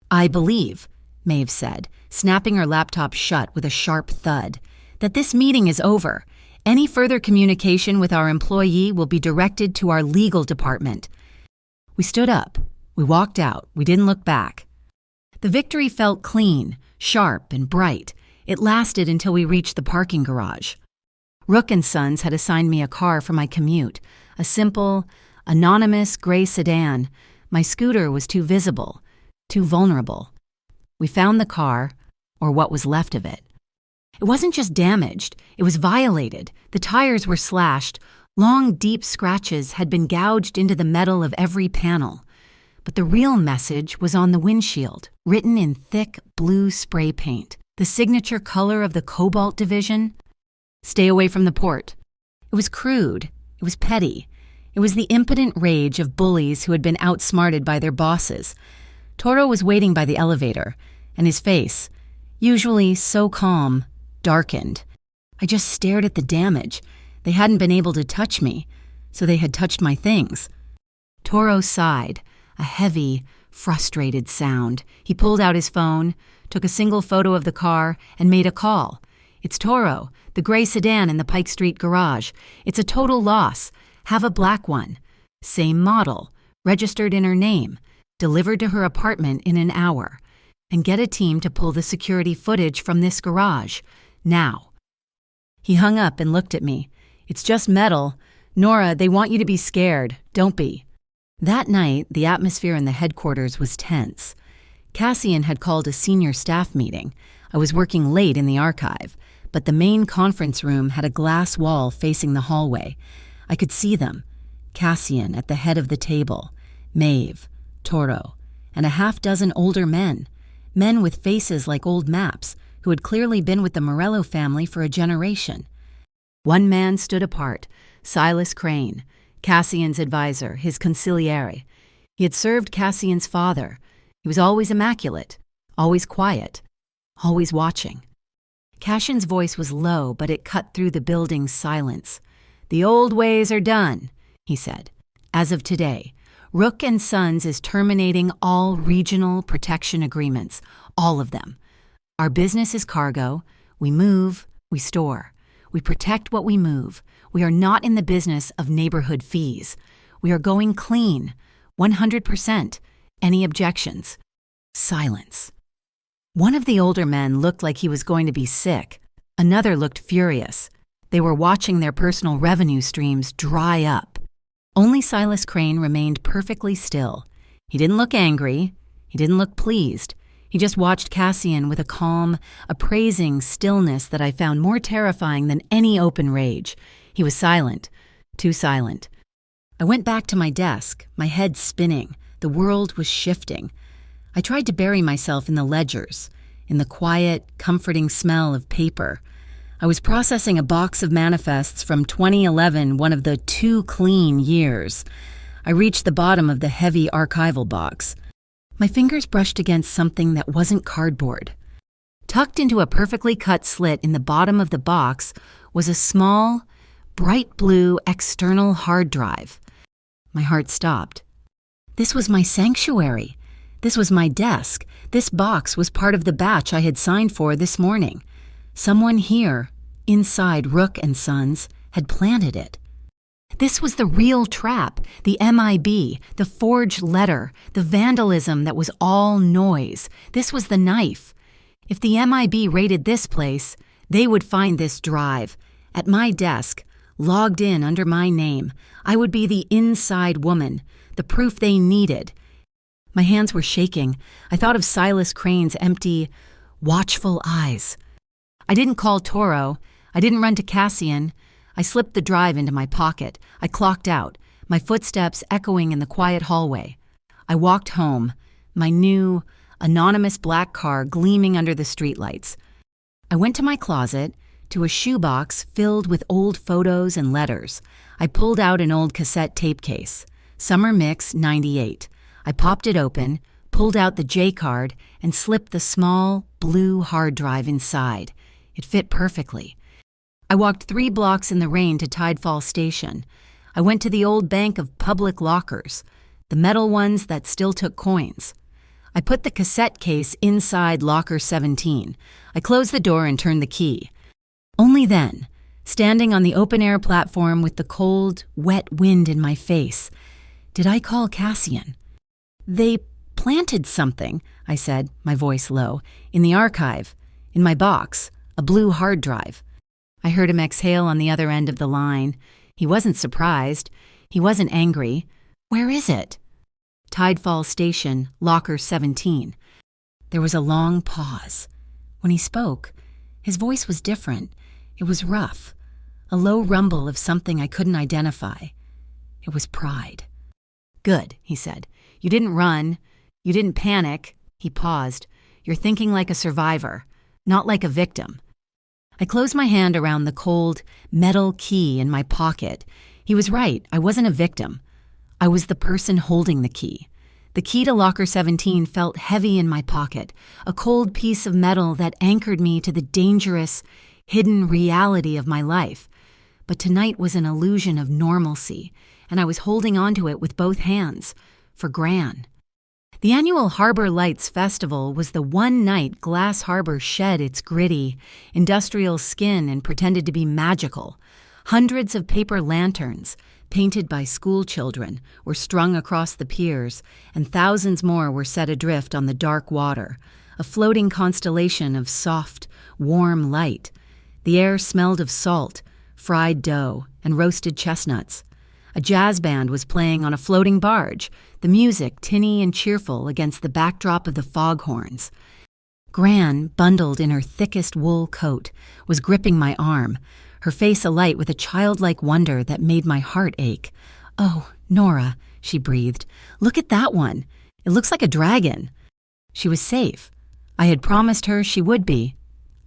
I believe, Maeve said, snapping her laptop shut with a sharp thud, that this meeting is over. Any further communication with our employee will be directed to our legal department. We stood up. We walked out. We didn't look back. The victory felt clean, sharp, and bright. It lasted until we reached the parking garage. Rook & Sons had assigned me a car for my commute, a simple, anonymous gray sedan. My scooter was too visible, too vulnerable. We found the car, or what was left of it. It wasn't just damaged, it was violated. The tires were slashed. Long, deep scratches had been gouged into the metal of every panel. But the real message was on the windshield, written in thick blue spray paint. The signature color of the Cobalt Division. Stay away from the port. It was crude. It was petty. It was the impotent rage of bullies who had been outsmarted by their bosses. Toro was waiting by the elevator, and his face, usually so calm, darkened. I just stared at the damage. They hadn't been able to touch me, so they had touched my things. Toro sighed, a heavy, frustrated sound. He pulled out his phone, took a single photo of the car, and made a call. It's Toro, the gray sedan in the Pike Street garage. It's a total loss. Have a black one. Same model, registered in her name, delivered to her apartment in an hour. And get a team to pull the security footage from this garage. Now. He hung up and looked at me. It's just metal. Nora, they want you to be scared. Don't be. That night, the atmosphere in the headquarters was tense. Cassian had called a senior staff meeting. I was working late in the archive, but the main conference room had a glass wall facing the hallway. I could see them. Cassian at the head of the table, Maeve, Toro, and a half-dozen older men with faces like old maps, who had clearly been with the Morello family for a generation. One man stood apart, Silas Crane, Cassian's advisor, his consigliere. He had served Cassian's father. He was always immaculate, always quiet, always watching. Cassian's voice was low, but it cut through the building's silence. "The old ways are done," he said. "As of today, Rook & Sons is terminating all regional protection agreements, all of them. Our business is cargo. We move, we store. We protect what we move. We are not in the business of neighborhood fees. We are going clean, 100%. Any objections?" Silence. One of the older men looked like he was going to be sick. Another looked furious. They were watching their personal revenue streams dry up. Only Silas Crane remained perfectly still. He didn't look angry. He didn't look pleased. He just watched Cassian with a calm, appraising stillness that I found more terrifying than any open rage. He was silent, too silent. I went back to my desk, my head spinning. The world was shifting. I tried to bury myself in the ledgers, in the quiet, comforting smell of paper. I was processing a box of manifests from 2011, one of the too clean years. I reached the bottom of the heavy archival box. My fingers brushed against something that wasn't cardboard. Tucked into a perfectly cut slit in the bottom of the box was a small, bright blue external hard drive. My heart stopped. This was my sanctuary. This was my desk. This box was part of the batch I had signed for this morning. Someone here, inside Rook and Sons, had planted it. This was the real trap, the MIB, the forged letter, the vandalism that was all noise. This was the knife. If the MIB raided this place, they would find this drive. At my desk, logged in under my name, I would be the inside woman, the proof they needed. My hands were shaking. I thought of Silas Crane's empty, watchful eyes. I didn't call Toro. I didn't run to Cassian. I slipped the drive into my pocket. I clocked out, my footsteps echoing in the quiet hallway. I walked home, my new, anonymous black car gleaming under the streetlights. I went to my closet, to a shoebox filled with old photos and letters. I pulled out an old cassette tape case, Summer Mix 98. I popped it open, pulled out the J card, and slipped the small, blue hard drive inside. It fit perfectly. I walked 3 blocks in the rain to Tidefall Station. I went to the old bank of public lockers, the metal ones that still took coins. I put the cassette case inside locker 17. I closed the door and turned the key. Only then, standing on the open-air platform with the cold, wet wind in my face, did I call Cassian. "They planted something," I said, my voice low, "in the archive, in my box, a blue hard drive." I heard him exhale on the other end of the line. He wasn't surprised. He wasn't angry. "Where is it?" "Tidefall Station, locker 17. There was a long pause. When he spoke, his voice was different. It was rough, a low rumble of something I couldn't identify. It was pride. "Good," he said. "You didn't run. You didn't panic." He paused. "You're thinking like a survivor, not like a victim." I closed my hand around the cold, metal key in my pocket. He was right. I wasn't a victim. I was the person holding the key. The key to locker 17 felt heavy in my pocket, a cold piece of metal that anchored me to the dangerous, hidden reality of my life. But tonight was an illusion of normalcy, and I was holding onto it with both hands, for Gran. The annual Harbor Lights Festival was the one night Glass Harbor shed its gritty, industrial skin and pretended to be magical. Hundreds of paper lanterns, painted by school children, were strung across the piers, and thousands more were set adrift on the dark water, a floating constellation of soft, warm light. The air smelled of salt, fried dough, and roasted chestnuts. A jazz band was playing on a floating barge, the music tinny and cheerful against the backdrop of the foghorns. Gran, bundled in her thickest wool coat, was gripping my arm, her face alight with a childlike wonder that made my heart ache. "Oh, Nora," she breathed, "look at that one. It looks like a dragon." She was safe. I had promised her she would be.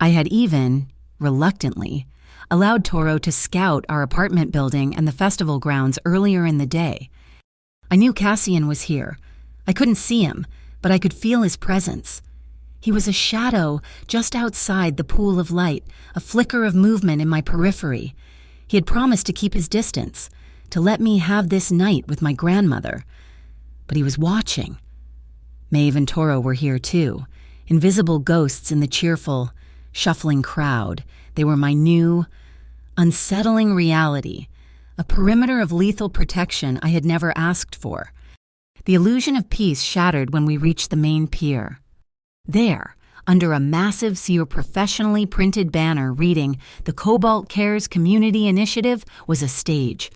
I had even, reluctantly, allowed Toro to scout our apartment building and the festival grounds earlier in the day. I knew Cassian was here. I couldn't see him, but I could feel his presence. He was a shadow just outside the pool of light, a flicker of movement in my periphery. He had promised to keep his distance, to let me have this night with my grandmother. But he was watching. Maeve and Toro were here too, invisible ghosts in the cheerful, shuffling crowd. They were my new, unsettling reality, a perimeter of lethal protection I had never asked for. The illusion of peace shattered when we reached the main pier. There, under a massive professionally printed banner reading "The Cobalt Cares Community Initiative," was a stage.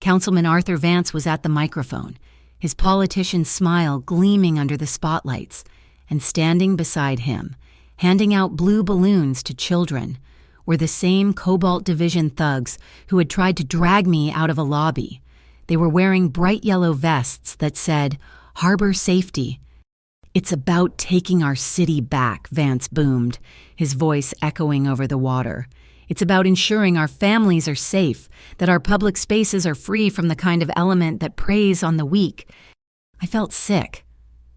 Councilman Arthur Vance was at the microphone, his politician smile gleaming under the spotlights, and standing beside him, handing out blue balloons to children, were the same Cobalt Division thugs who had tried to drag me out of a lobby. They were wearing bright yellow vests that said, "Harbor Safety." "It's about taking our city back," Vance boomed, his voice echoing over the water. "It's about ensuring our families are safe, that our public spaces are free from the kind of element that preys on the weak." I felt sick.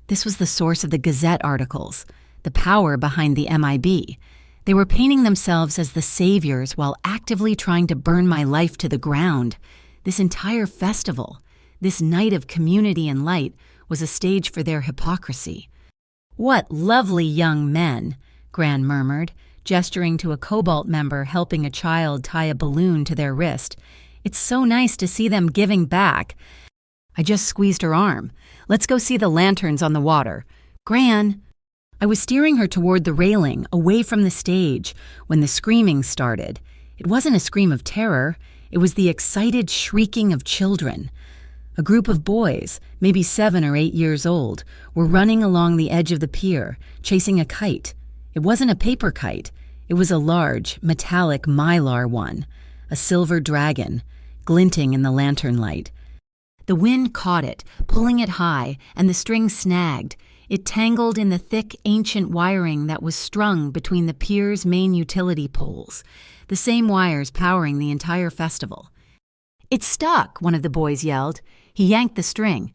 This was the source of the Gazette articles, the power behind the MIB. They were painting themselves as the saviors while actively trying to burn my life to the ground. This entire festival, this night of community and light, was a stage for their hypocrisy. "What lovely young men," Gran murmured, gesturing to a Cobalt member helping a child tie a balloon to their wrist. "It's so nice to see them giving back." I just squeezed her arm. "Let's go see the lanterns on the water." "Gran!" I was steering her toward the railing, away from the stage, when the screaming started. It wasn't a scream of terror. It was the excited shrieking of children. A group of boys, maybe 7 or 8 years old, were running along the edge of the pier, chasing a kite. It wasn't a paper kite. It was a large, metallic mylar one, a silver dragon, glinting in the lantern light. The wind caught it, pulling it high, and the string snagged. It tangled in the thick, ancient wiring that was strung between the pier's main utility poles, the same wires powering the entire festival. "It's stuck," one of the boys yelled. He yanked the string.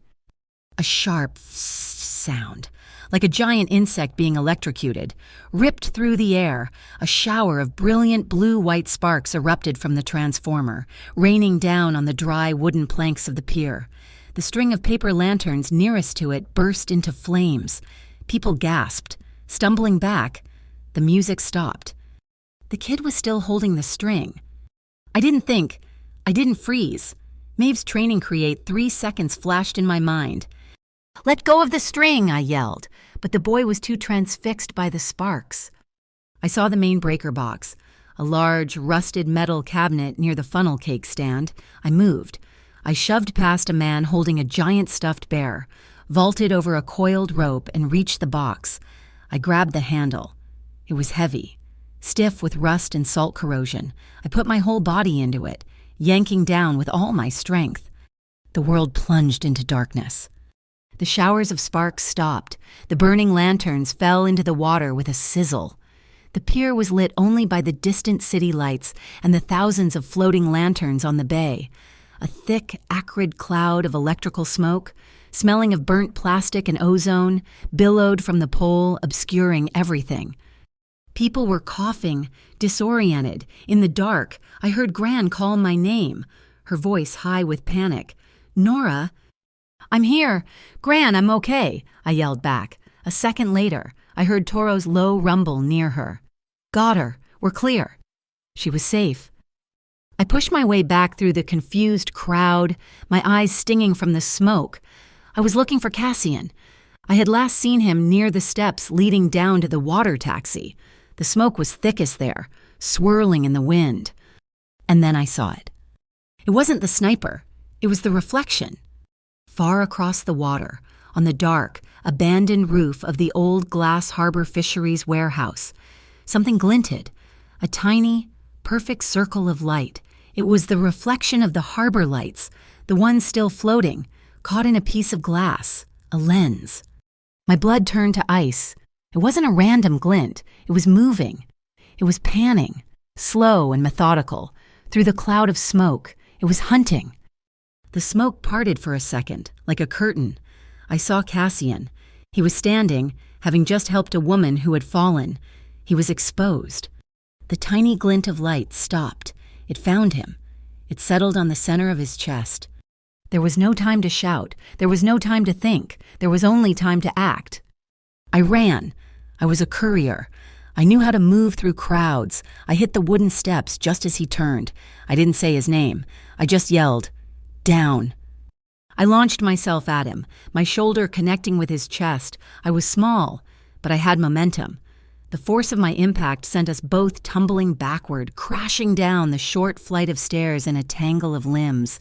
A sharp sound, like a giant insect being electrocuted, ripped through the air. A shower of brilliant blue-white sparks erupted from the transformer, raining down on the dry wooden planks of the pier. The string of paper lanterns nearest to it burst into flames. People gasped. Stumbling back, the music stopped. The kid was still holding the string. I didn't freeze. Maeve's training create 3 seconds flashed in my mind. "Let go of the string," I yelled, but the boy was too transfixed by the sparks. I saw the main breaker box, a large, rusted metal cabinet near the funnel cake stand. I moved. I shoved past a man holding a giant stuffed bear, vaulted over a coiled rope, and reached the box. I grabbed the handle. It was heavy, stiff with rust and salt corrosion. I put my whole body into it, yanking down with all my strength. The world plunged into darkness. The showers of sparks stopped. The burning lanterns fell into the water with a sizzle. The pier was lit only by the distant city lights and the thousands of floating lanterns on the bay. A thick, acrid cloud of electrical smoke, smelling of burnt plastic and ozone, billowed from the pole, obscuring everything. People were coughing, disoriented. In the dark, I heard Gran call my name, her voice high with panic. "Nora!" "I'm here. Gran, I'm okay," I yelled back. A second later, I heard Toro's low rumble near her. "Got her. We're clear." She was safe. I pushed my way back through the confused crowd, my eyes stinging from the smoke. I was looking for Cassian. I had last seen him near the steps leading down to the water taxi. The smoke was thickest there, swirling in the wind. And then I saw it. It wasn't the sniper. It was the reflection. Far across the water, on the dark, abandoned roof of the old Glass Harbor Fisheries warehouse, something glinted, a tiny, perfect circle of light. It was the reflection of the harbor lights, the ones still floating, caught in a piece of glass, a lens. My blood turned to ice. It wasn't a random glint. It was moving. It was panning, slow and methodical, through the cloud of smoke. It was hunting. The smoke parted for a second, like a curtain. I saw Cassian. He was standing, having just helped a woman who had fallen. He was exposed. The tiny glint of light stopped. It found him. It settled on the center of his chest. There was no time to shout. There was no time to think. There was only time to act. I ran. I was a courier. I knew how to move through crowds. I hit the wooden steps just as he turned. I didn't say his name. I just yelled, "Down." I launched myself at him, my shoulder connecting with his chest. I was small, but I had momentum. The force of my impact sent us both tumbling backward, crashing down the short flight of stairs in a tangle of limbs.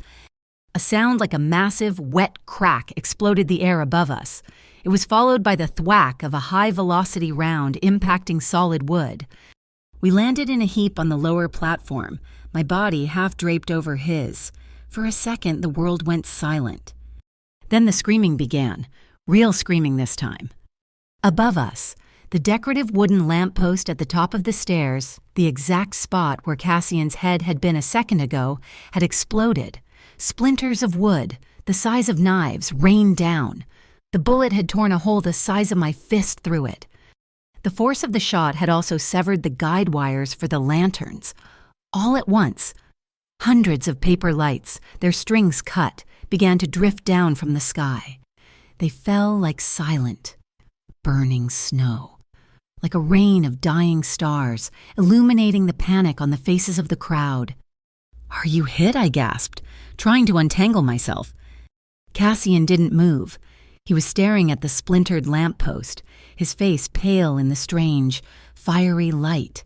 A sound like a massive, wet crack exploded the air above us. It was followed by the thwack of a high-velocity round impacting solid wood. We landed in a heap on the lower platform, my body half draped over his. For a second, the world went silent. Then the screaming began, real screaming this time. Above us, the decorative wooden lamppost at the top of the stairs, the exact spot where Cassian's head had been a second ago, had exploded. Splinters of wood, the size of knives, rained down. The bullet had torn a hole the size of my fist through it. The force of the shot had also severed the guide wires for the lanterns. All at once, hundreds of paper lights, their strings cut, began to drift down from the sky. They fell like silent, burning snow, like a rain of dying stars, illuminating the panic on the faces of the crowd. "Are you hit?" I gasped, trying to untangle myself. Cassian didn't move. He was staring at the splintered lamppost, his face pale in the strange, fiery light.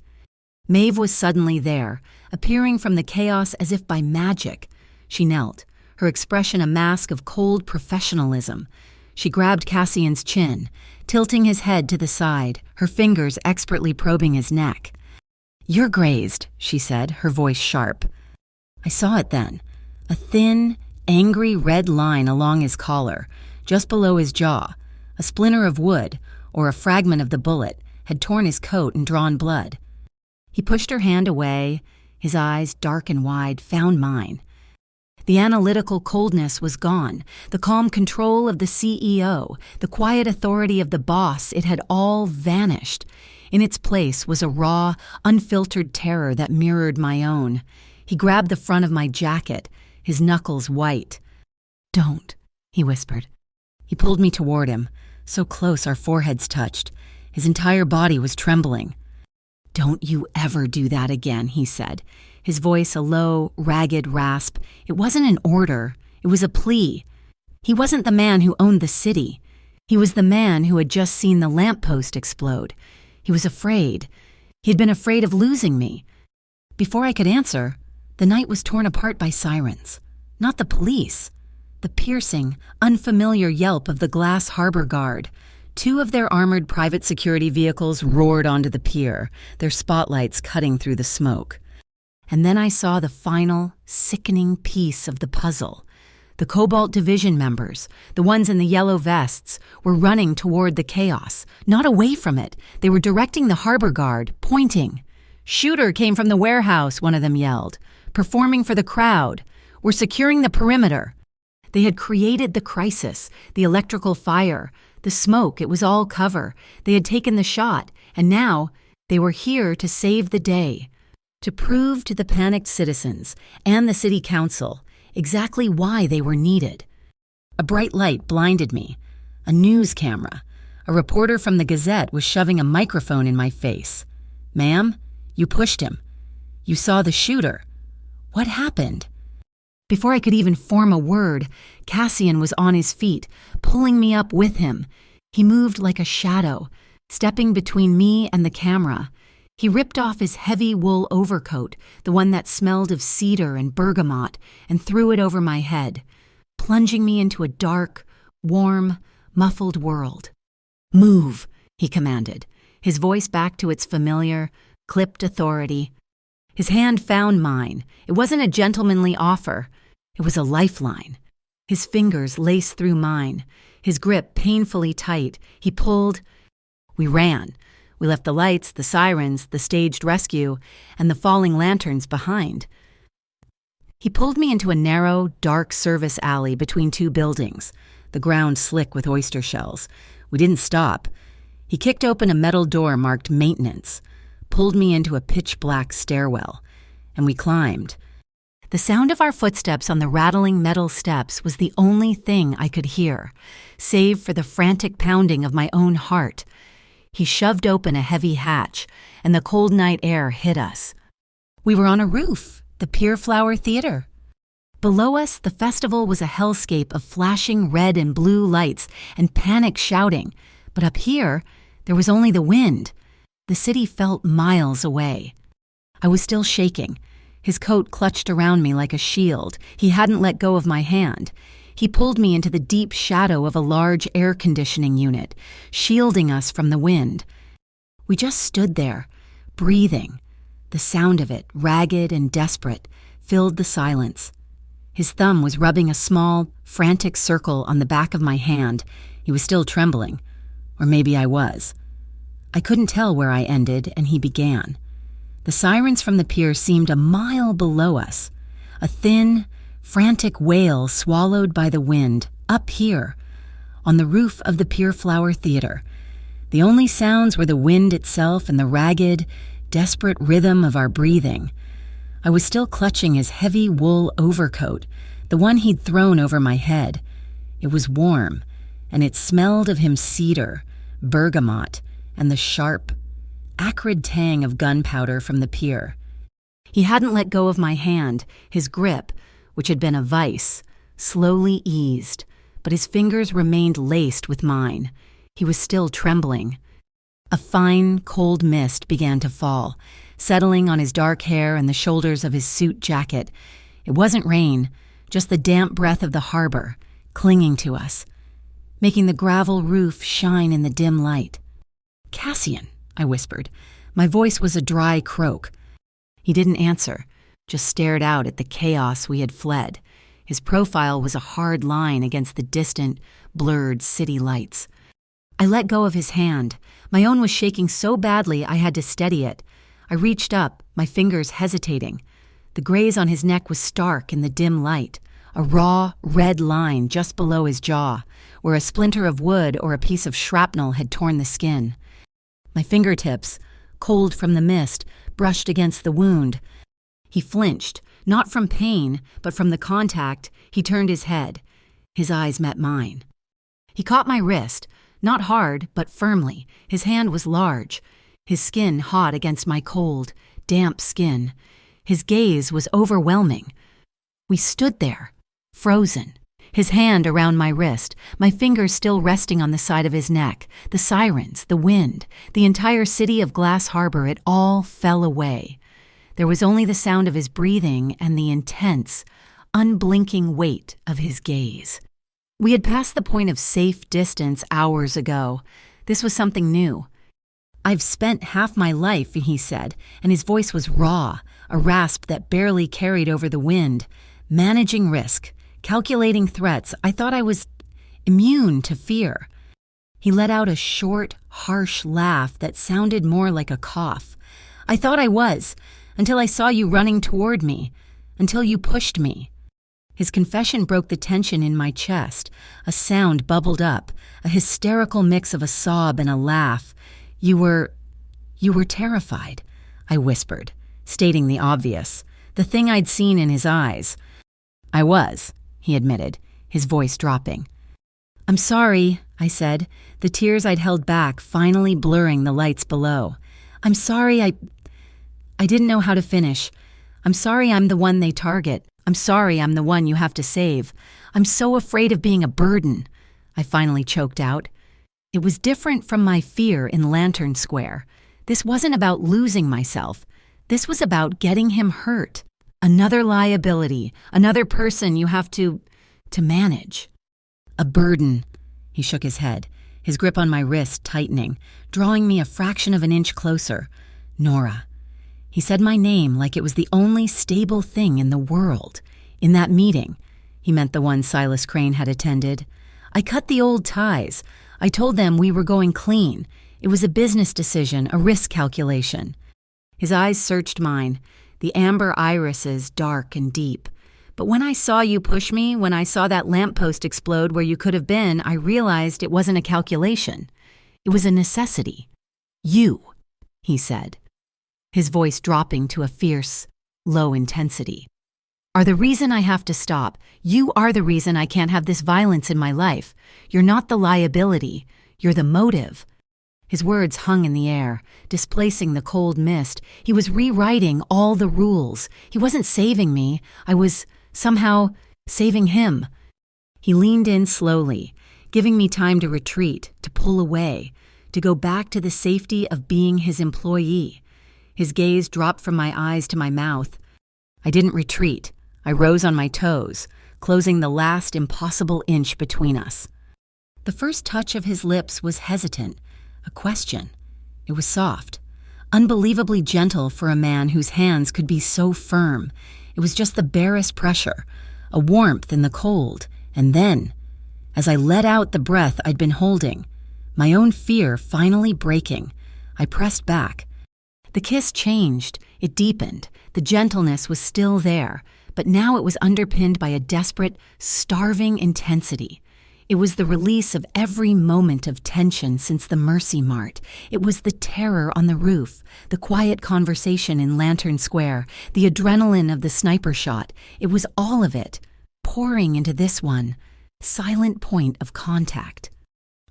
Maeve was suddenly there, appearing from the chaos as if by magic. She knelt, her expression a mask of cold professionalism. She grabbed Cassian's chin, tilting his head to the side, her fingers expertly probing his neck. "You're grazed," she said, her voice sharp. I saw it then, a thin, angry red line along his collar, just below his jaw. A splinter of wood, or a fragment of the bullet, had torn his coat and drawn blood. He pushed her hand away. His eyes, dark and wide, found mine. The analytical coldness was gone, the calm control of the CEO, the quiet authority of the boss. It had all vanished. In its place was a raw, unfiltered terror that mirrored my own. He grabbed the front of my jacket, his knuckles white. "Don't," he whispered. He pulled me toward him, so close our foreheads touched. His entire body was trembling. "Don't you ever do that again," he said, his voice a low, ragged rasp. It wasn't an order, it was a plea. He wasn't the man who owned the city. He was the man who had just seen the lamppost explode. He was afraid. He had been afraid of losing me. Before I could answer, the night was torn apart by sirens. Not the police. The piercing, unfamiliar yelp of the Glass Harbor Guard. 2 of their armored private security vehicles roared onto the pier, their spotlights cutting through the smoke. And then I saw the final, sickening piece of the puzzle. The Cobalt Division members, the ones in the yellow vests, were running toward the chaos, not away from it. They were directing the harbor guard, pointing. "Shooter came from the warehouse," one of them yelled. "Performing for the crowd. We're securing the perimeter." They had created the crisis, the electrical fire, the smoke. It was all cover. They had taken the shot, and now they were here to save the day, to prove to the panicked citizens and the city council exactly why they were needed. A bright light blinded me. A news camera. A reporter from the Gazette was shoving a microphone in my face. "Ma'am, you pushed him. You saw the shooter. What happened?" Before I could even form a word, Cassian was on his feet, pulling me up with him. He moved like a shadow, stepping between me and the camera. He ripped off his heavy wool overcoat, the one that smelled of cedar and bergamot, and threw it over my head, plunging me into a dark, warm, muffled world. "Move," he commanded, his voice back to its familiar, clipped authority. His hand found mine. It wasn't a gentlemanly offer. It was a lifeline. His fingers laced through mine, his grip painfully tight. He pulled. We ran. We left the lights, the sirens, the staged rescue, and the falling lanterns behind. He pulled me into a narrow, dark service alley between 2 buildings, the ground slick with oyster shells. We didn't stop. He kicked open a metal door marked maintenance, pulled me into a pitch-black stairwell, and we climbed. The sound of our footsteps on the rattling metal steps was the only thing I could hear, save for the frantic pounding of my own heart. He shoved open a heavy hatch, and the cold night air hit us. We were on a roof, the Pier Flower Theater. Below us, the festival was a hellscape of flashing red and blue lights and panic shouting, but up here, there was only the wind. The city felt miles away. I was still shaking. His coat clutched around me like a shield. He hadn't let go of my hand. He pulled me into the deep shadow of a large air conditioning unit, shielding us from the wind. We just stood there, breathing. The sound of it, ragged and desperate, filled the silence. His thumb was rubbing a small, frantic circle on the back of my hand. He was still trembling. Or maybe I was. I couldn't tell where I ended and he began. The sirens from the pier seemed a mile below us. A thin, frantic wail swallowed by the wind, up here, on the roof of the Pier Flower Theater. The only sounds were the wind itself and the ragged, desperate rhythm of our breathing. I was still clutching his heavy wool overcoat, the one he'd thrown over my head. It was warm, and it smelled of him cedar, bergamot, and the sharp, acrid tang of gunpowder from the pier. He hadn't let go of my hand. His grip, which had been a vice, slowly eased, but his fingers remained laced with mine. He was still trembling. A fine, cold mist began to fall, settling on his dark hair and the shoulders of his suit jacket. It wasn't rain, just the damp breath of the harbor, clinging to us, making the gravel roof shine in the dim light. "Cassian," I whispered. My voice was a dry croak. He didn't answer, just stared out at the chaos we had fled. His profile was a hard line against the distant, blurred city lights. I let go of his hand. My own was shaking so badly I had to steady it. I reached up, my fingers hesitating. The graze on his neck was stark in the dim light, a raw, red line just below his jaw, where a splinter of wood or a piece of shrapnel had torn the skin. My fingertips, cold from the mist, brushed against the wound. He flinched, not from pain, but from the contact. He turned his head. His eyes met mine. He caught my wrist, not hard, but firmly. His hand was large, his skin hot against my cold, damp skin. His gaze was overwhelming. We stood there, frozen, his hand around my wrist, my fingers still resting on the side of his neck. The sirens, the wind, the entire city of Glass Harbor, it all fell away. There was only the sound of his breathing and the intense, unblinking weight of his gaze. We had passed the point of safe distance hours ago. This was something new. "I've spent half my life," he said, and his voice was raw, a rasp that barely carried over the wind, managing risk, calculating threats. I thought I was immune to fear. He let out a short, harsh laugh that sounded more like a cough. "I thought I was, until I saw you running toward me, until you pushed me." His confession broke the tension in my chest. A sound bubbled up, a hysterical mix of a sob and a laugh. You were terrified," I whispered, stating the obvious, the thing I'd seen in his eyes. "I was," he admitted, his voice dropping. "I'm sorry," I said, the tears I'd held back finally blurring the lights below. "I'm sorry, I didn't know how to finish. I'm sorry I'm the one they target. I'm sorry I'm the one you have to save. I'm so afraid of being a burden," I finally choked out. It was different from my fear in Lantern Square. This wasn't about losing myself. This was about getting him hurt. Another liability, another person you have to manage. "A burden," he shook his head, his grip on my wrist tightening, drawing me a fraction of an inch closer. "Nora." He said my name like it was the only stable thing in the world. In that meeting, he meant the one Silas Crane had attended. I cut the old ties. I told them we were going clean. It was a business decision, a risk calculation. His eyes searched mine, the amber irises dark and deep. "But when I saw you push me, when I saw that lamppost explode where you could have been, I realized it wasn't a calculation. It was a necessity. You," he said, his voice dropping to a fierce, low intensity, "are the reason I have to stop. You are the reason I can't have this violence in my life. You're not the liability. You're the motive." His words hung in the air, displacing the cold mist. He was rewriting all the rules. He wasn't saving me. I was, somehow, saving him. He leaned in slowly, giving me time to retreat, to pull away, to go back to the safety of being his employee. His gaze dropped from my eyes to my mouth. I didn't retreat. I rose on my toes, closing the last impossible inch between us. The first touch of his lips was hesitant, a question. It was soft, unbelievably gentle for a man whose hands could be so firm. It was just the barest pressure, a warmth in the cold. And then, as I let out the breath I'd been holding, my own fear finally breaking, I pressed back. The kiss changed, it deepened. The gentleness was still there, but now it was underpinned by a desperate, starving intensity. It was the release of every moment of tension since the Mercy Mart. It was the terror on the roof, the quiet conversation in Lantern Square, the adrenaline of the sniper shot. It was all of it, pouring into this one silent point of contact.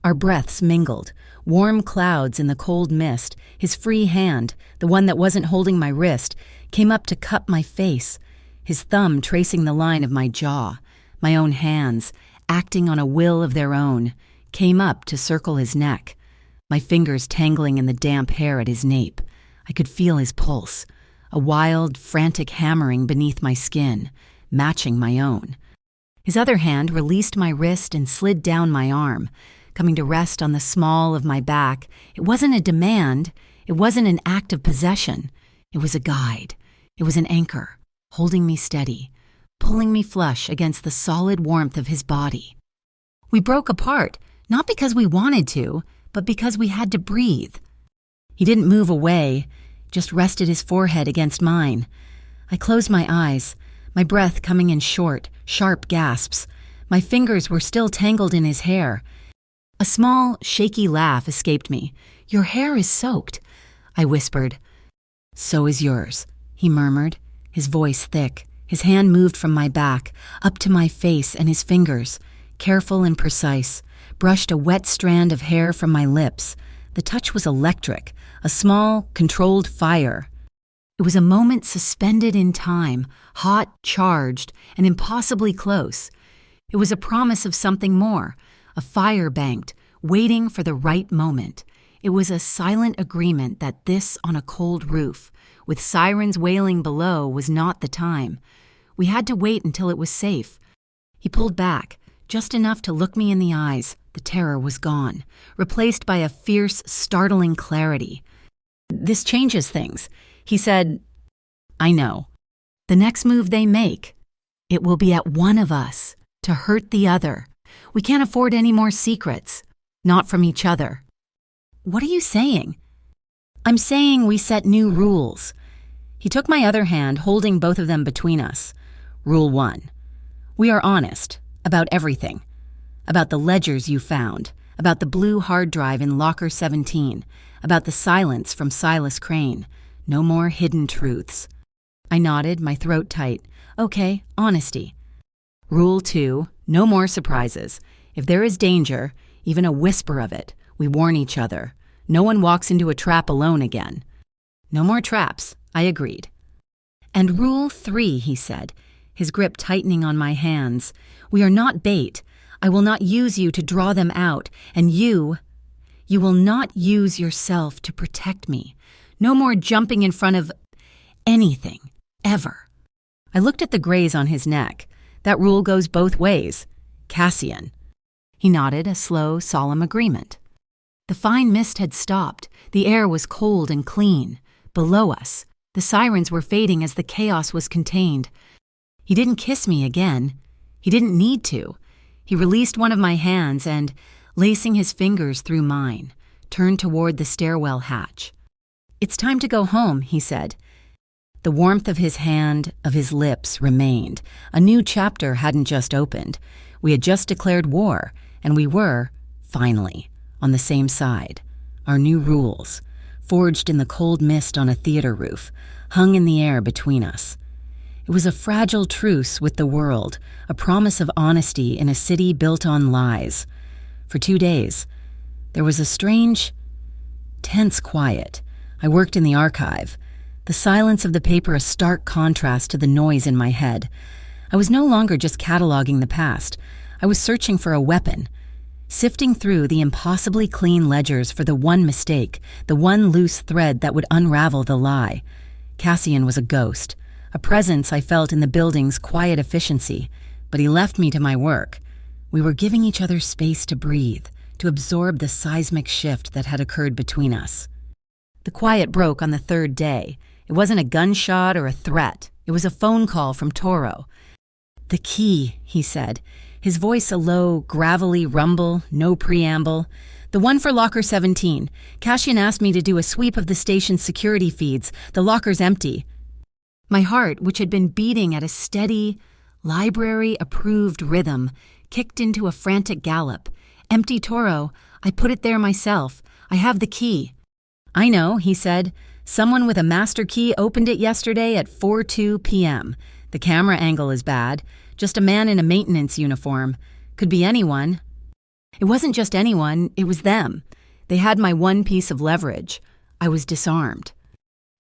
Our breaths mingled, warm clouds in the cold mist. His free hand, the one that wasn't holding my wrist, came up to cup my face, his thumb tracing the line of my jaw. My own hands, acting on a will of their own, came up to circle his neck, my fingers tangling in the damp hair at his nape. I could feel his pulse, a wild, frantic hammering beneath my skin, matching my own. His other hand released my wrist and slid down my arm, coming to rest on the small of my back. It wasn't a demand. It wasn't an act of possession. It was a guide. It was an anchor, holding me steady, pulling me flush against the solid warmth of his body. We broke apart, not because we wanted to, but because we had to breathe. He didn't move away, just rested his forehead against mine. I closed my eyes, my breath coming in short, sharp gasps. My fingers were still tangled in his hair. A small, shaky laugh escaped me. "Your hair is soaked," I whispered. "So is yours," he murmured, his voice thick. His hand moved from my back, up to my face, and his fingers, careful and precise, brushed a wet strand of hair from my lips. The touch was electric, a small, controlled fire. It was a moment suspended in time, hot, charged, and impossibly close. It was a promise of something more, a fire banked, waiting for the right moment. It was a silent agreement that this on a cold roof, with sirens wailing below, was not the time. We had to wait until it was safe. He pulled back, just enough to look me in the eyes. The terror was gone, replaced by a fierce, startling clarity. "This changes things," he said. "I know. The next move they make, it will be at one of us to hurt the other. We can't afford any more secrets, not from each other." "What are you saying?" "I'm saying we set new rules." He took my other hand, holding both of them between us. "Rule 1. We are honest about everything. About the ledgers you found, about the blue hard drive in locker 17, about the silence from Silas Crane. No more hidden truths." I nodded, my throat tight. "Okay, honesty." "Rule 2. No more surprises. If there is danger, even a whisper of it, we warn each other. No one walks into a trap alone again." "No more traps," I agreed. "And Rule 3, he said, his grip tightening on my hands. "We are not bait. I will not use you to draw them out, and you will not use yourself to protect me. No more jumping in front of anything, ever." I looked at the graze on his neck. "That rule goes both ways. Cassian." He nodded, a slow, solemn agreement. The fine mist had stopped. The air was cold and clean. Below us, the sirens were fading as the chaos was contained. He didn't kiss me again. He didn't need to. He released one of my hands and, lacing his fingers through mine, turned toward the stairwell hatch. "It's time to go home," he said. The warmth of his hand, of his lips, remained. A new chapter hadn't just opened. We had just declared war, and we were, finally, on the same side. Our new rules, forged in the cold mist on a theater roof, hung in the air between us. It was a fragile truce with the world, a promise of honesty in a city built on lies. For 2 days, there was a strange, tense quiet. I worked in the archive, the silence of the paper a stark contrast to the noise in my head. I was no longer just cataloging the past. I was searching for a weapon, sifting through the impossibly clean ledgers for the one mistake, the one loose thread that would unravel the lie. Cassian was a ghost, a presence I felt in the building's quiet efficiency, but he left me to my work. We were giving each other space to breathe, to absorb the seismic shift that had occurred between us. The quiet broke on the 3rd day. It wasn't a gunshot or a threat. It was a phone call from Toro. "The key," he said, his voice a low, gravelly rumble, no preamble. "The one for locker 17. Cassian asked me to do a sweep of the station's security feeds. The locker's empty." My heart, which had been beating at a steady, library-approved rhythm, kicked into a frantic gallop. "Empty, Toro. I put it there myself. I have the key." "I know," he said. "Someone with a master key opened it yesterday at 4:02 p.m. The camera angle is bad. Just a man in a maintenance uniform. Could be anyone." It wasn't just anyone, it was them. They had my one piece of leverage. I was disarmed.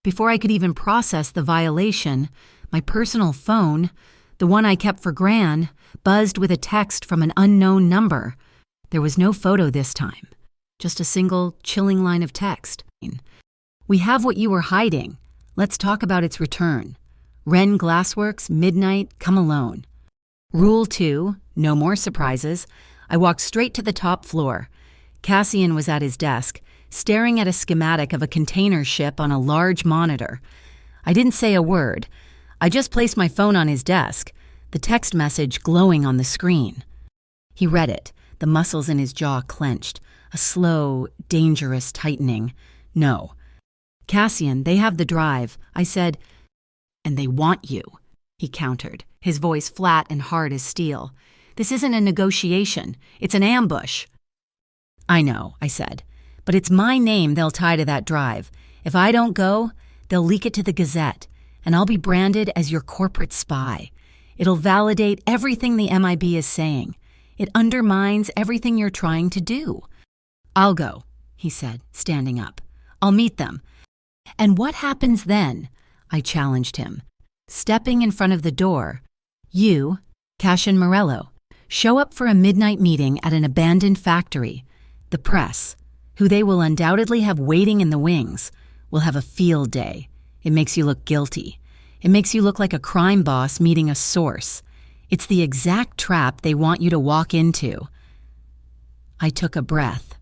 Before I could even process the violation, my personal phone, the one I kept for Gran, buzzed with a text from an unknown number. There was no photo this time, just a single, chilling line of text. "We have what you were hiding. Let's talk about its return. Wren Glassworks, midnight, come alone." Rule 2, no more surprises. I walked straight to the top floor. Cassian was at his desk, staring at a schematic of a container ship on a large monitor. I didn't say a word. I just placed my phone on his desk, the text message glowing on the screen. He read it, the muscles in his jaw clenched, a slow, dangerous tightening. "No. Cassian, they have the drive." I said, "And they want you," he countered, his voice flat and hard as steel. "This isn't a negotiation. It's an ambush." "I know," I said, "but it's my name they'll tie to that drive. If I don't go, they'll leak it to the Gazette, and I'll be branded as your corporate spy. It'll validate everything the MIB is saying. It undermines everything you're trying to do." "I'll go," he said, standing up. "I'll meet them." "And what happens then?" I challenged him. Stepping in front of the door, "You, Cassian Morello, show up for a midnight meeting at an abandoned factory. The press, who they will undoubtedly have waiting in the wings, will have a field day. It makes you look guilty. It makes you look like a crime boss meeting a source. It's the exact trap they want you to walk into." I took a breath.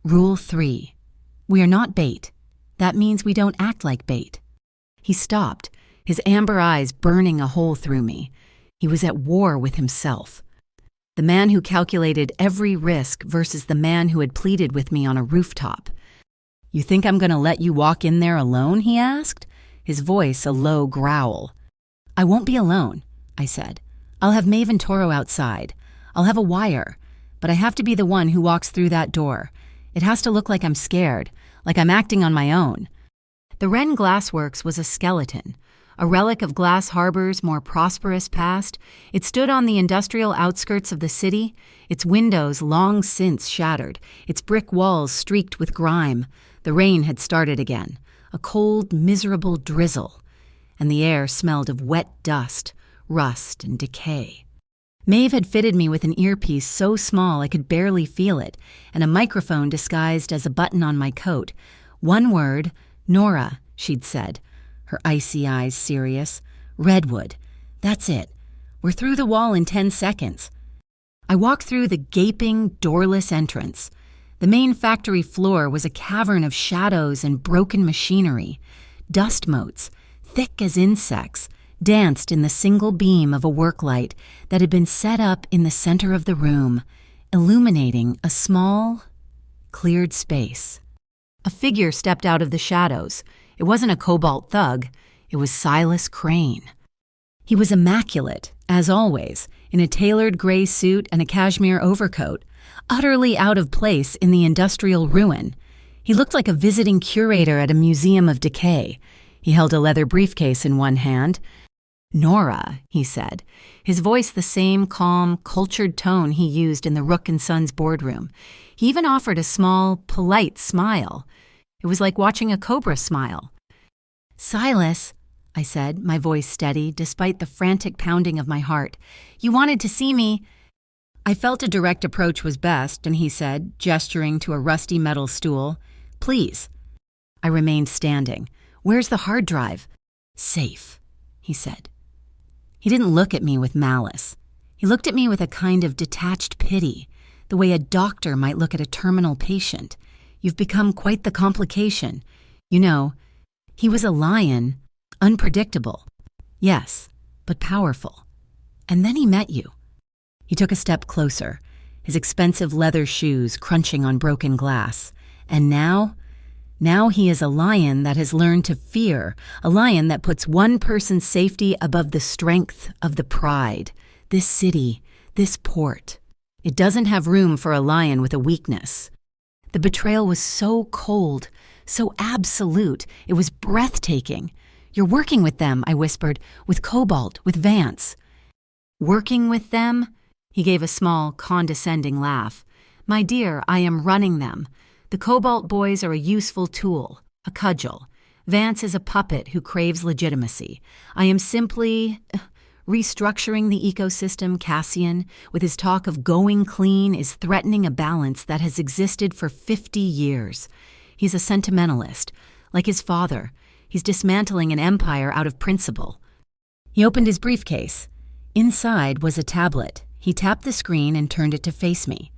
Rule 3. We are not bait. That means we don't act like bait. He stopped, his amber eyes burning a hole through me. He was at war with himself. The man who calculated every risk versus the man who had pleaded with me on a rooftop. "You think I'm going to let you walk in there alone?" he asked, his voice a low growl. "I won't be alone," I said. "I'll have Maeve and Toro outside. I'll have a wire, but I have to be the one who walks through that door. It has to look like I'm scared, like I'm acting on my own." The Wren Glassworks was a skeleton, a relic of Glass Harbor's more prosperous past. It stood on the industrial outskirts of the city, its windows long since shattered, its brick walls streaked with grime. The rain had started again, a cold, miserable drizzle, and the air smelled of wet dust, rust, and decay. Maeve had fitted me with an earpiece so small I could barely feel it, and a microphone disguised as a button on my coat. One word, "Nora," she'd said, her icy eyes serious. "Redwood. That's it. We're through the wall in 10 seconds. I walked through the gaping, doorless entrance. The main factory floor was a cavern of shadows and broken machinery. Dust motes, thick as insects, danced in the single beam of a work light that had been set up in the center of the room, illuminating a small, cleared space. A figure stepped out of the shadows. It wasn't a cobalt thug. It was Silas Crane. He was immaculate, as always, in a tailored gray suit and a cashmere overcoat, utterly out of place in the industrial ruin. He looked like a visiting curator at a museum of decay. He held a leather briefcase in one hand. "Nora," he said, his voice the same calm, cultured tone he used in the Rook and Sons boardroom. He even offered a small, polite smile. It was like watching a cobra smile. "Silas," I said, my voice steady despite the frantic pounding of my heart, "you wanted to see me." I felt a direct approach was best, and he said, gesturing to a rusty metal stool, "Please." I remained standing. "Where's the hard drive?" "Safe," he said. He didn't look at me with malice. He looked at me with a kind of detached pity, the way a doctor might look at a terminal patient. "You've become quite the complication. You know, he was a lion, unpredictable. Yes, but powerful. And then he met you." He took a step closer, his expensive leather shoes crunching on broken glass. "And now he is a lion that has learned to fear, a lion that puts one person's safety above the strength of the pride. This city, this port. It doesn't have room for a lion with a weakness." The betrayal was so cold, so absolute, it was breathtaking. "You're working with them," I whispered, "with Cobalt, with Vance." "Working with them? He gave a small, condescending laugh. My dear, I am running them. The Cobalt boys are a useful tool, a cudgel. Vance is a puppet who craves legitimacy. I am simply restructuring the ecosystem. Cassian, with his talk of going clean, is threatening a balance that has existed for 50 years. He's a sentimentalist. Like his father, he's dismantling an empire out of principle. He opened his briefcase. Inside was a tablet. He tapped the screen and turned it to face me.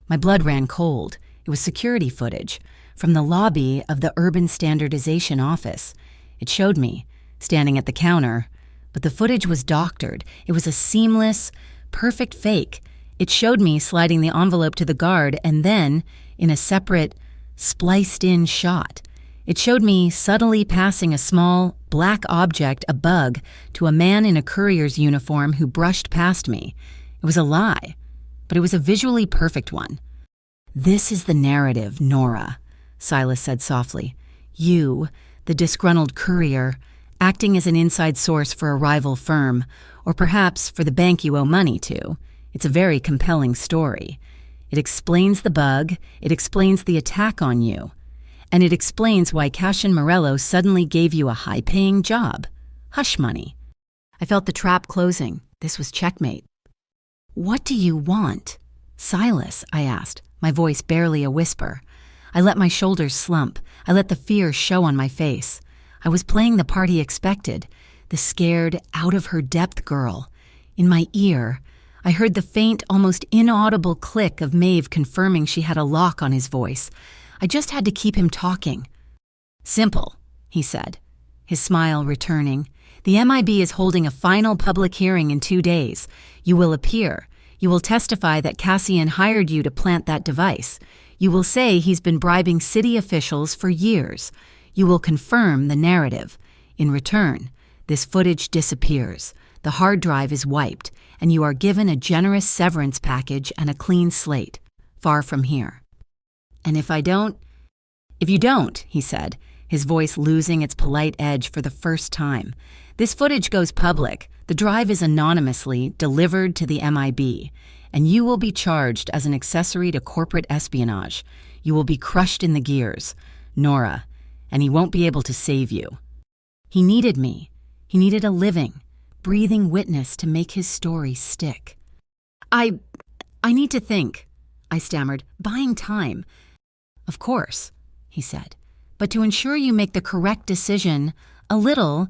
My blood ran cold. It was security footage from the lobby of the Urban Standardization Office. It showed me, standing at the counter, but the footage was doctored. It was a seamless, perfect fake. It showed me sliding the envelope to the guard and then, in a separate, spliced-in shot, it showed me subtly passing a small, black object, a bug, to a man in a courier's uniform who brushed past me. It was a lie, but it was a visually perfect one. "This is the narrative, Nora," Silas said softly. "You, the disgruntled courier, acting as an inside source for a rival firm, or perhaps for the bank you owe money to. It's a very compelling story. It explains the bug, it explains the attack on you, and it explains why Cassian Morello suddenly gave you a high-paying job. Hush money." I felt the trap closing. This was checkmate. "What do you want?" "Silas," I asked, my voice barely a whisper. I let my shoulders slump. I let the fear show on my face. I was playing the part he expected, the scared, out-of-her-depth girl. In my ear, I heard the faint, almost inaudible click of Maeve confirming she had a lock on his voice. I just had to keep him talking. "Simple," he said, his smile returning. "The MIB is holding a final public hearing in 2 days. You will appear. You will testify that Cassian hired you to plant that device. You will say he's been bribing city officials for years. You will confirm the narrative. In return, this footage disappears. The hard drive is wiped, and you are given a generous severance package and a clean slate, far from here." "And if you don't," he said, his voice losing its polite edge for the first time, "this footage goes public. The drive is anonymously delivered to the MIB, and you will be charged as an accessory to corporate espionage. You will be crushed in the gears, Nora, and he won't be able to save you." He needed me. He needed a living, breathing witness to make his story stick. I need to think," I stammered, "buying time." "Of course," he said, "but to ensure you make the correct decision, a little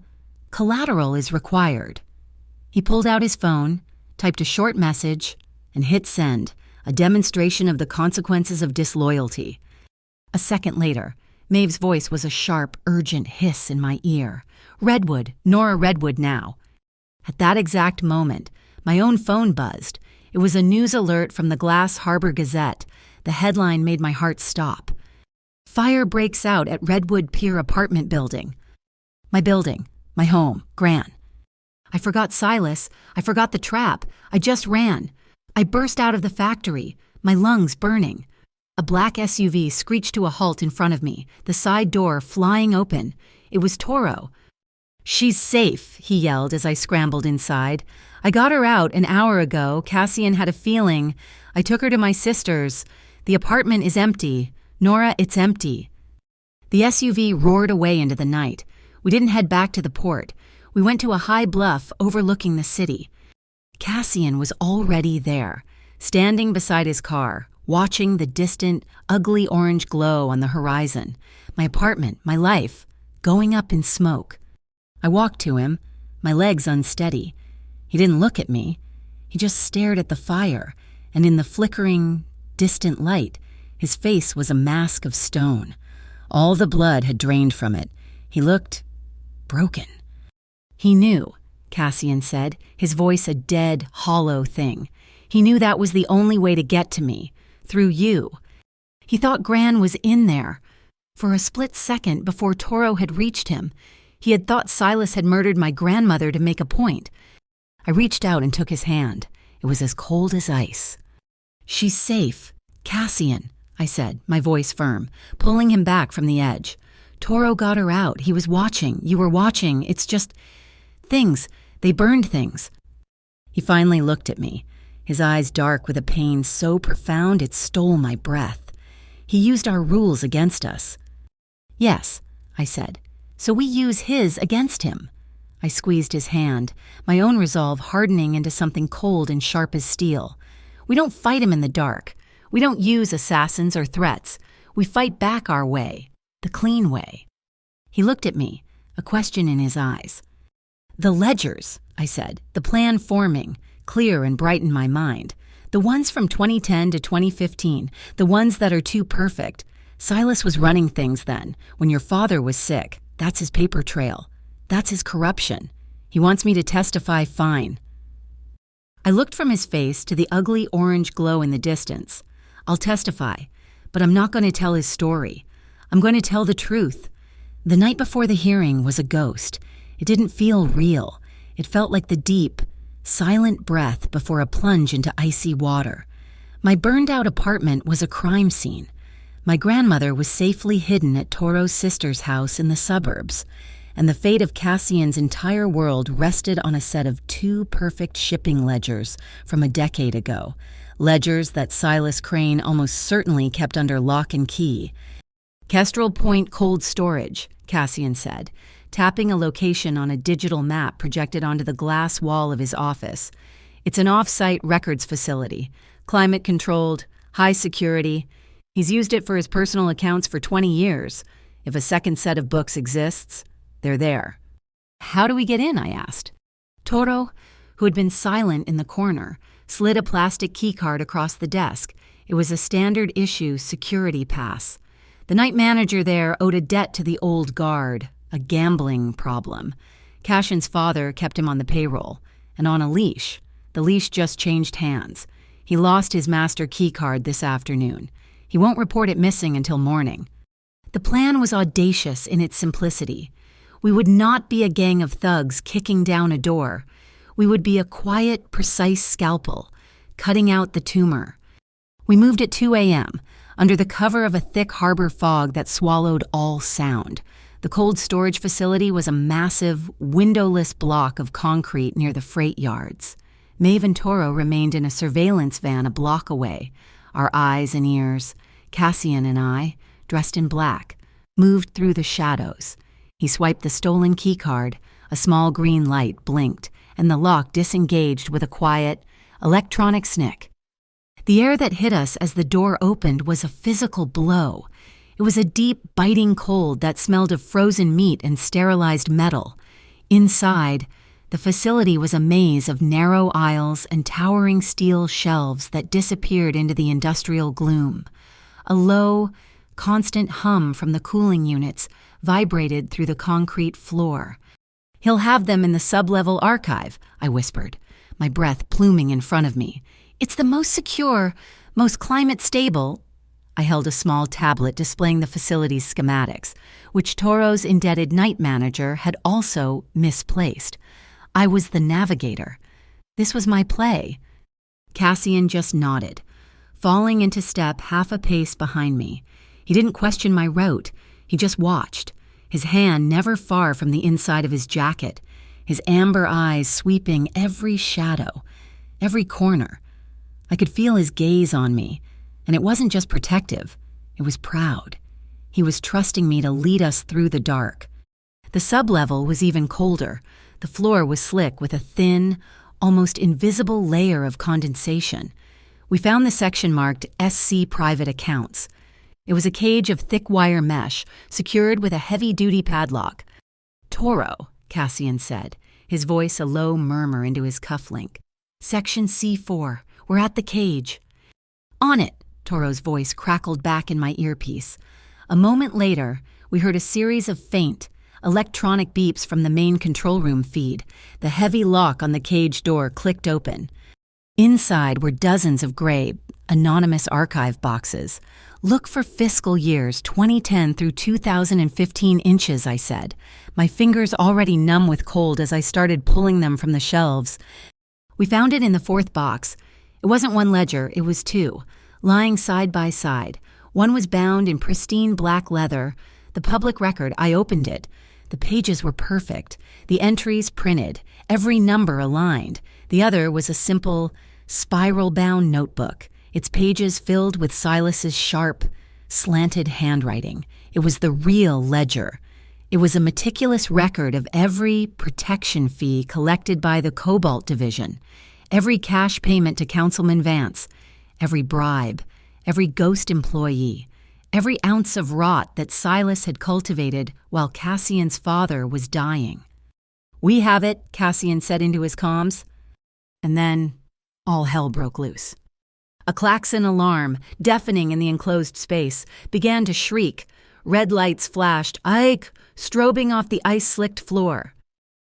collateral is required." He pulled out his phone, typed a short message, and hit send, a demonstration of the consequences of disloyalty. A second later, Maeve's voice was a sharp, urgent hiss in my ear. "Redwood, Nora Redwood now." At that exact moment, my own phone buzzed. It was a news alert from the Glass Harbor Gazette. The headline made my heart stop. "Fire breaks out at Redwood Pier apartment building." My building, my home, Gran. I forgot Silas. I forgot the trap. I just ran. I burst out of the factory, my lungs burning. A black SUV screeched to a halt in front of me, the side door flying open. It was Toro. "She's safe," he yelled as I scrambled inside. "I got her out an hour ago. Cassian had a feeling. I took her to my sister's. The apartment is empty. Nora, it's empty." The SUV roared away into the night. We didn't head back to the port. We went to a high bluff overlooking the city. Cassian was already there, standing beside his car, watching the distant, ugly orange glow on the horizon. My apartment, my life, going up in smoke. I walked to him, my legs unsteady. He didn't look at me. He just stared at the fire, and in the flickering, distant light, his face was a mask of stone. All the blood had drained from it. He looked broken. "He knew," Cassian said, his voice a dead, hollow thing. "He knew that was the only way to get to me, through you. He thought Gran was in there. For a split second before Toro had reached him, he had thought Silas had murdered my grandmother to make a point." I reached out and took his hand. It was as cold as ice. "She's safe. Cassian," I said, my voice firm, pulling him back from the edge. "Toro got her out. He was watching. You were watching. It's just things. They burned things." He finally looked at me. his eyes dark with a pain so profound it stole my breath. He used our rules against us. Yes, I said. So we use his against him. I squeezed his hand, my own resolve hardening into something cold and sharp as steel. We don't fight him in the dark. We don't use assassins or threats. We fight back our way, the clean way. He looked at me, a question in his eyes. The ledgers, I said, the plan forming, clear and bright in my mind. The ones from 2010 to 2015, the ones that are too perfect. Silas was running things then, when your father was sick. That's his paper trail. That's his corruption. He wants me to testify fine. I looked from his face to the ugly orange glow in the distance. I'll testify, but I'm not going to tell his story. I'm going to tell the truth. The night before the hearing was a ghost. It didn't feel real. It felt like the deep, silent breath before a plunge into icy water. My burned-out apartment was a crime scene. My grandmother was safely hidden at Toro's sister's house in the suburbs, and the fate of Cassian's entire world rested on a set of 2 perfect shipping ledgers from a decade ago, ledgers that Silas Crane almost certainly kept under lock and key. Kestrel Point Cold Storage, Cassian said, tapping a location on a digital map projected onto the glass wall of his office. It's an off-site records facility, climate-controlled, high security. He's used it for his personal accounts for 20 years. If a second set of books exists, they're there. How do we get in? I asked. Toro, who had been silent in the corner, slid a plastic keycard across the desk. It was a standard-issue security pass. The night manager there owed a debt to the old guard, a gambling problem. Cassian's father kept him on the payroll, and on a leash. The leash just changed hands. He lost his master keycard this afternoon. He won't report it missing until morning. The plan was audacious in its simplicity. We would not be a gang of thugs kicking down a door. We would be a quiet, precise scalpel, cutting out the tumor. We moved at 2 a.m., under the cover of a thick harbor fog that swallowed all sound. The cold storage facility was a massive, windowless block of concrete near the freight yards. Maeve and Toro remained in a surveillance van a block away, our eyes and ears. Cassian and I, dressed in black, moved through the shadows. He swiped the stolen keycard, a small green light blinked, and the lock disengaged with a quiet, electronic snick. The air that hit us as the door opened was a physical blow. It was a deep, biting cold that smelled of frozen meat and sterilized metal. Inside, the facility was a maze of narrow aisles and towering steel shelves that disappeared into the industrial gloom. A low, constant hum from the cooling units vibrated through the concrete floor. "He'll have them in the sub-level archive," I whispered, my breath pluming in front of me. "It's the most secure, most climate-stable." I held a small tablet displaying the facility's schematics, which Toro's indebted night manager had also misplaced. I was the navigator. This was my play. Cassian just nodded, falling into step half a pace behind me. He didn't question my route. He just watched, his hand never far from the inside of his jacket, his amber eyes sweeping every shadow, every corner. I could feel his gaze on me, and it wasn't just protective. It was proud. He was trusting me to lead us through the dark. The sublevel was even colder. The floor was slick with a thin, almost invisible layer of condensation. We found the section marked SC Private Accounts. It was a cage of thick wire mesh, secured with a heavy-duty padlock. "Toro," Cassian said, his voice a low murmur into his cufflink. "Section C4. We're at the cage." "On it," Toro's voice crackled back in my earpiece. A moment later, we heard a series of faint, electronic beeps from the main control room feed. The heavy lock on the cage door clicked open. Inside were dozens of gray, anonymous archive boxes. "Look for fiscal years 2010 through 2015 inches," I said, my fingers already numb with cold as I started pulling them from the shelves. We found it in the 4th box. It wasn't one ledger, it was 2, lying side by side. One was bound in pristine black leather. The public record, I opened it. The pages were perfect, the entries printed, every number aligned. The other was a simple spiral-bound notebook, its pages filled with Silas's sharp, slanted handwriting. It was the real ledger. It was a meticulous record of every protection fee collected by the Cobalt Division, every cash payment to Councilman Vance, every bribe, every ghost employee, every ounce of rot that Silas had cultivated while Cassian's father was dying. "We have it," Cassian said into his comms. And then all hell broke loose. A klaxon alarm, deafening in the enclosed space, began to shriek. Red lights flashed, "Ike!" strobing off the ice-slicked floor.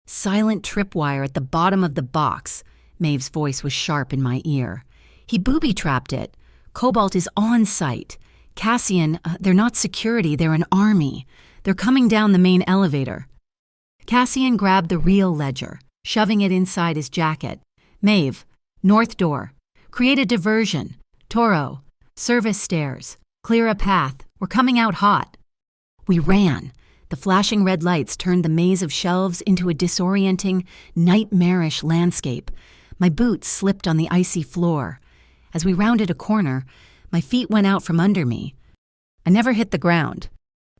Silent tripwire at the bottom of the box. Maeve's voice was sharp in my ear. "He booby-trapped it. Cobalt is on site. Cassian, they're not security, they're an army. They're coming down the main elevator." Cassian grabbed the real ledger, shoving it inside his jacket. "Maeve, north door. Create a diversion. Toro, service stairs. Clear a path. We're coming out hot." We ran. The flashing red lights turned the maze of shelves into a disorienting, nightmarish landscape. My boots slipped on the icy floor. As we rounded a corner, my feet went out from under me. I never hit the ground.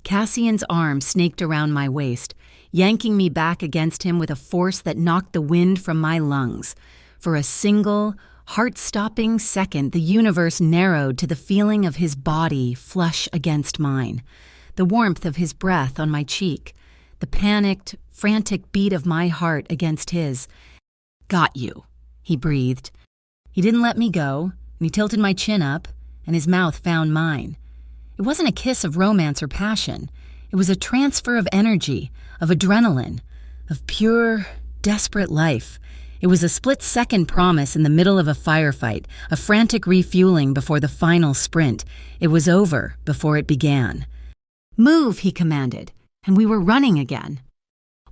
Cassian's arm snaked around my waist, yanking me back against him with a force that knocked the wind from my lungs. For a single, heart-stopping second, the universe narrowed to the feeling of his body flush against mine, the warmth of his breath on my cheek, the panicked, frantic beat of my heart against his. "Got you," he breathed. He didn't let me go, and he tilted my chin up, and his mouth found mine. It wasn't a kiss of romance or passion. It was a transfer of energy, of adrenaline, of pure, desperate life. It was a split-second promise in the middle of a firefight, a frantic refueling before the final sprint. It was over before it began. "Move," he commanded, and we were running again.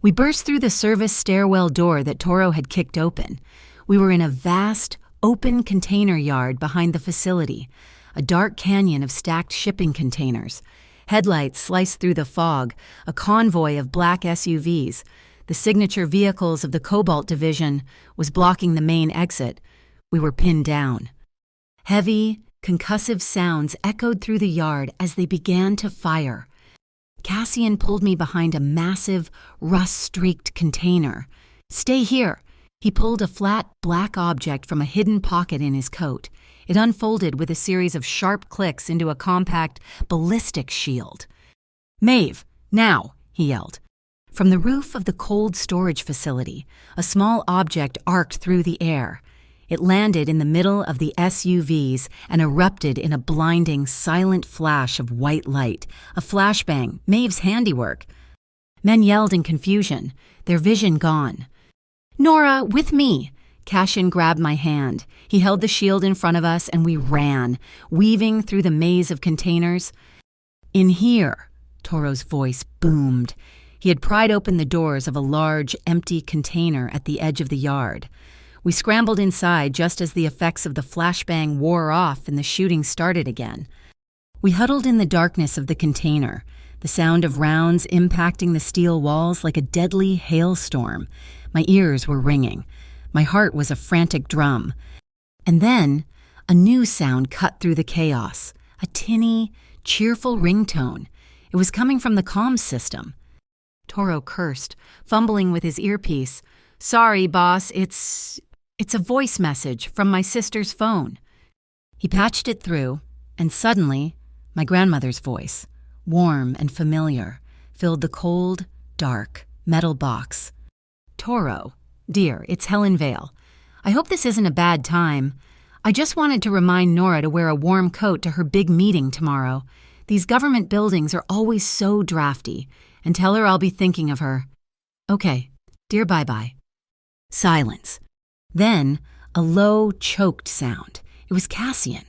We burst through the service stairwell door that Toro had kicked open. We were in a vast, open container yard behind the facility, a dark canyon of stacked shipping containers. Headlights sliced through the fog, a convoy of black SUVs. The signature vehicles of the Cobalt Division was blocking the main exit. We were pinned down. Heavy, concussive sounds echoed through the yard as they began to fire. Cassian pulled me behind a massive, rust-streaked container. "Stay here." He pulled a flat, black object from a hidden pocket in his coat. It unfolded with a series of sharp clicks into a compact, ballistic shield. "Maeve, now!" he yelled. From the roof of the cold storage facility, a small object arced through the air. It landed in the middle of the SUVs and erupted in a blinding, silent flash of white light, a flashbang, Maeve's handiwork. Men yelled in confusion, their vision gone. "Nora, with me!" Cassian grabbed my hand. He held the shield in front of us, and we ran, weaving through the maze of containers. "In here," Toro's voice boomed. He had pried open the doors of a large, empty container at the edge of the yard. We scrambled inside just as the effects of the flashbang wore off and the shooting started again. We huddled in the darkness of the container, the sound of rounds impacting the steel walls like a deadly hailstorm. My ears were ringing. My heart was a frantic drum. And then, a new sound cut through the chaos, a tinny, cheerful ringtone. It was coming from the comms system. Toro cursed, fumbling with his earpiece. "Sorry, boss, it's a voice message from my sister's phone." He patched it through, and suddenly, my grandmother's voice, warm and familiar, filled the cold, dark, metal box. "Toro, dear, it's Helen Vale. I hope this isn't a bad time. I just wanted to remind Nora to wear a warm coat to her big meeting tomorrow. These government buildings are always so drafty, and tell her I'll be thinking of her. Okay, dear bye-bye." Silence. Then, a low, choked sound. It was Cassian.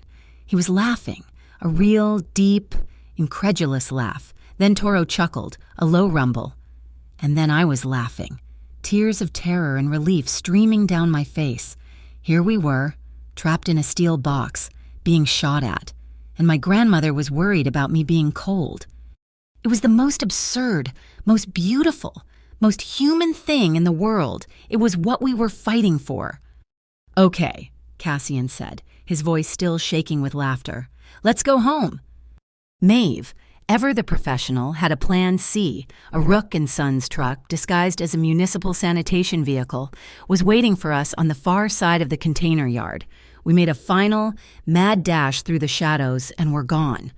He was laughing, a real, deep, incredulous laugh. Then Toro chuckled, a low rumble. And then I was laughing, tears of terror and relief streaming down my face. Here we were, trapped in a steel box, being shot at, and my grandmother was worried about me being cold. It was the most absurd, most beautiful, most human thing in the world. It was what we were fighting for. "Okay," Cassian said, his voice still shaking with laughter. "Let's go home." Maeve, ever the professional, had a Plan C. A Rook & Sons truck, disguised as a municipal sanitation vehicle, was waiting for us on the far side of the container yard. We made a final, mad dash through the shadows and were gone.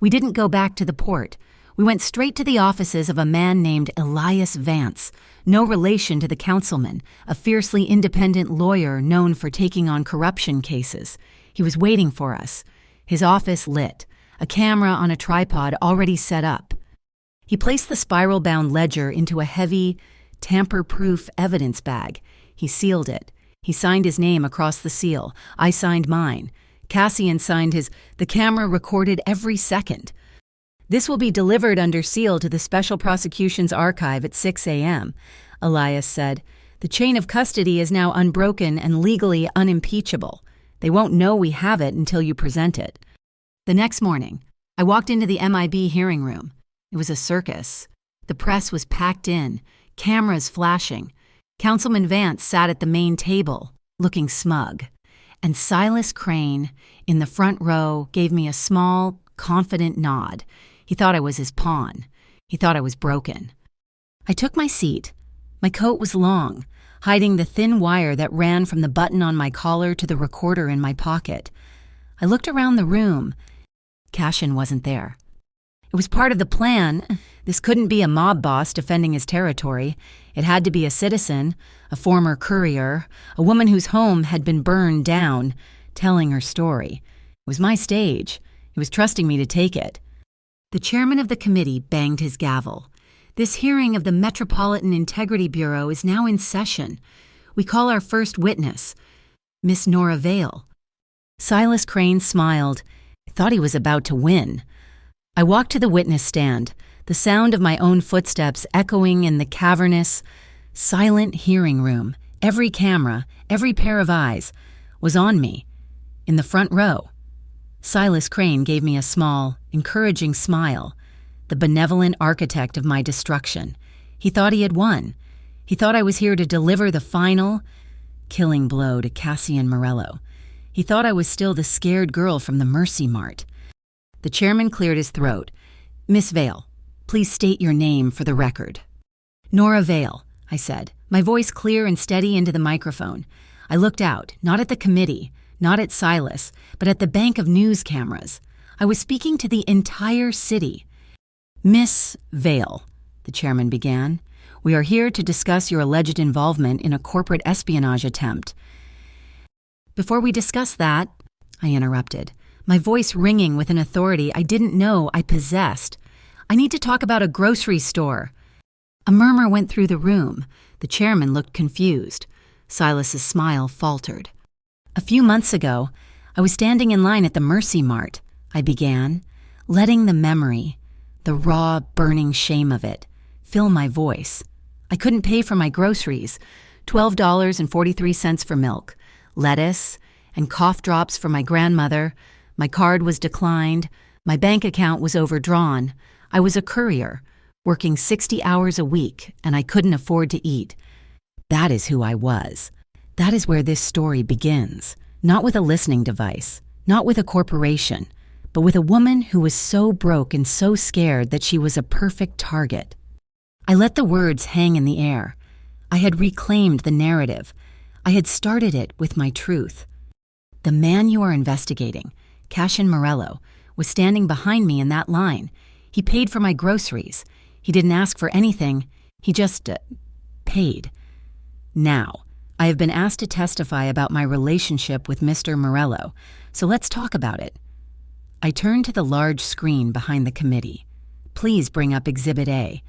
We didn't go back to the port. We went straight to the offices of a man named Elias Vance, no relation to the councilman, a fiercely independent lawyer known for taking on corruption cases. He was waiting for us, his office lit, a camera on a tripod already set up. He placed the spiral-bound ledger into a heavy, tamper-proof evidence bag. He sealed it. He signed his name across the seal. I signed mine. Cassian signed his. The camera recorded every second. "This will be delivered under seal to the Special Prosecutions Archive at 6 a.m., Elias said. "The chain of custody is now unbroken and legally unimpeachable. They won't know we have it until you present it." The next morning, I walked into the MIB hearing room. It was a circus. The press was packed in, cameras flashing. Councilman Vance sat at the main table, looking smug. And Silas Crane, in the front row, gave me a small, confident nod. He thought I was his pawn. He thought I was broken. I took my seat. My coat was long, hiding the thin wire that ran from the button on my collar to the recorder in my pocket. I looked around the room. Cassian wasn't there. It was part of the plan. This couldn't be a mob boss defending his territory. It had to be a citizen, a former courier, a woman whose home had been burned down, telling her story. It was my stage. He was trusting me to take it. The chairman of the committee banged his gavel. "This hearing of the Metropolitan Integrity Bureau is now in session. We call our first witness, Miss Nora Vale." Silas Crane smiled. I thought he was about to win. I walked to the witness stand, the sound of my own footsteps echoing in the cavernous, silent hearing room. Every camera, every pair of eyes, was on me, in the front row. Silas Crane gave me a small, encouraging smile, the benevolent architect of my destruction. He thought he had won. He thought I was here to deliver the final, killing blow to Cassian Morello. He thought I was still the scared girl from the Mercy Mart. The chairman cleared his throat. "Miss Vale, please state your name for the record." "Nora Vale," I said, my voice clear and steady into the microphone. I looked out, not at the committee, not at Silas, but at the bank of news cameras. I was speaking to the entire city. "Miss Vale," the chairman began, "we are here to discuss your alleged involvement in a corporate espionage attempt." "Before we discuss that," I interrupted, my voice ringing with an authority I didn't know I possessed, "I need to talk about a grocery store." A murmur went through the room. The chairman looked confused. Silas's smile faltered. "A few months ago, I was standing in line at the Mercy Mart," I began, letting the memory, the raw, burning shame of it, fill my voice. I couldn't pay for my groceries, $12.43 for milk, lettuce, and cough drops for my grandmother. My card was declined. My bank account was overdrawn. I was a courier, working 60 hours a week, and I couldn't afford to eat. That is who I was. That is where this story begins. Not with a listening device, not with a corporation, but with a woman who was so broke and so scared that she was a perfect target. I let the words hang in the air. I had reclaimed the narrative. I had started it with my truth. The man you are investigating, Cassian Morello, was standing behind me in that line. He paid for my groceries. He didn't ask for anything. He just paid. Now, I have been asked to testify about my relationship with Mr. Morello, so let's talk about it. I turned to the large screen behind the committee. Please bring up Exhibit A.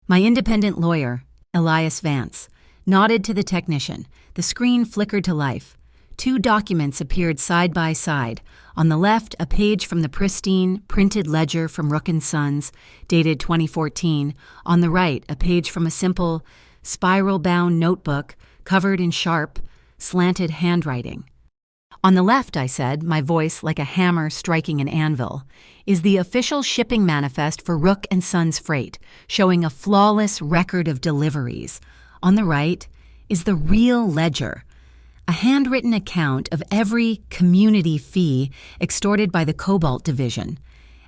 My independent lawyer, Elias Vance, nodded to the technician. The screen flickered to life. 2 documents appeared side by side. On the left, a page from the pristine, printed ledger from Rook & Sons, dated 2014. On the right, a page from a simple, spiral-bound notebook covered in sharp, slanted handwriting. On the left, I said, my voice like a hammer striking an anvil, is the official shipping manifest for Rook & Sons Freight, showing a flawless record of deliveries. On the right is the real ledger, a handwritten account of every community fee extorted by the Cobalt Division,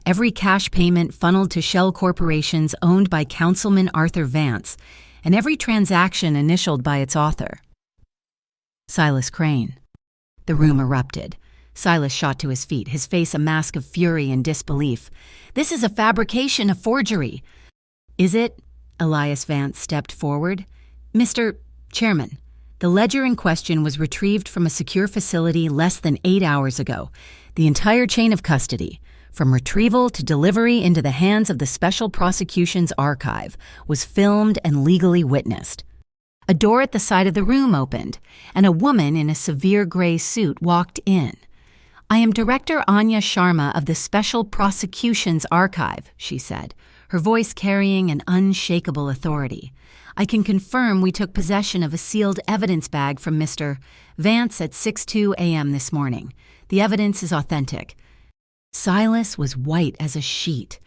every cash payment funneled to shell corporations owned by Councilman Arthur Vance, and every transaction initialed by its author. Silas Crane. The room erupted. Silas shot to his feet, his face a mask of fury and disbelief. "This is a fabrication, a forgery." "Is it?" Elias Vance stepped forward. "Mr. Chairman, the ledger in question was retrieved from a secure facility less than 8 hours ago. The entire chain of custody, from retrieval to delivery into the hands of the Special Prosecutions Archive, was filmed and legally witnessed." A door at the side of the room opened, and a woman in a severe gray suit walked in. "I am Director Anya Sharma of the Special Prosecutions Archive," she said, her voice carrying an unshakable authority. "I can confirm we took possession of a sealed evidence bag from Mr. Vance at 6:02 a.m. this morning. The evidence is authentic." Silas was white as a sheet.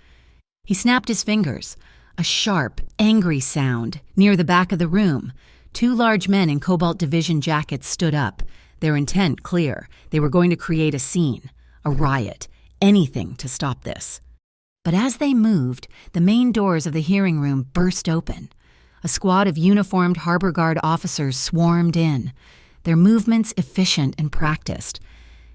He snapped his fingers. A sharp, angry sound near the back of the room. 2 large men in Cobalt Division jackets stood up, their intent clear. They were going to create a scene, a riot, anything to stop this. But as they moved, the main doors of the hearing room burst open. A squad of uniformed Harbor Guard officers swarmed in, their movements efficient and practiced.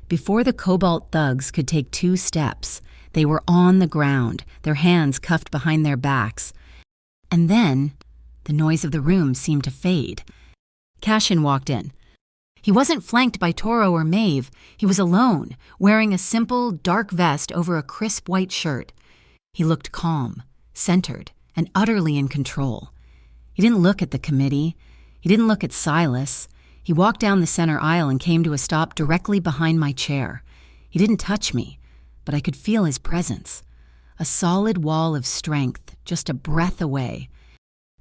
Before the Cobalt thugs could take 2 steps, they were on the ground, their hands cuffed behind their backs. And then, the noise of the room seemed to fade. Cashin walked in. He wasn't flanked by Toro or Maeve. He was alone, wearing a simple, dark vest over a crisp white shirt. He looked calm, centered, and utterly in control. He didn't look at the committee. He didn't look at Silas. He walked down the center aisle and came to a stop directly behind my chair. He didn't touch me, but I could feel his presence. A solid wall of strength, just a breath away.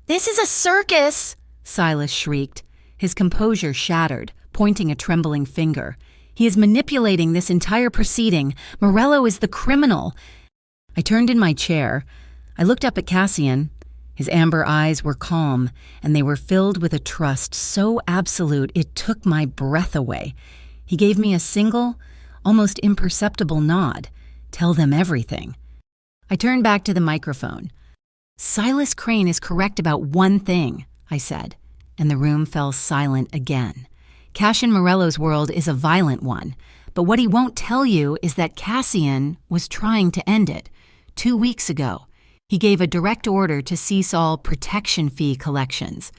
"This is a circus!" Silas shrieked, his composure shattered, pointing a trembling finger. "He is manipulating this entire proceeding. Morello is the criminal." I turned in my chair. I looked up at Cassian. His amber eyes were calm, and they were filled with a trust so absolute it took my breath away. He gave me a single, almost imperceptible nod. "Tell them everything." I turned back to the microphone. "Silas Crane is correct about one thing," I said, and the room fell silent again. Cassian Morello's world is a violent one, but what he won't tell you is that Cassian was trying to end it. 2 weeks ago, he gave a direct order to cease all protection fee collections.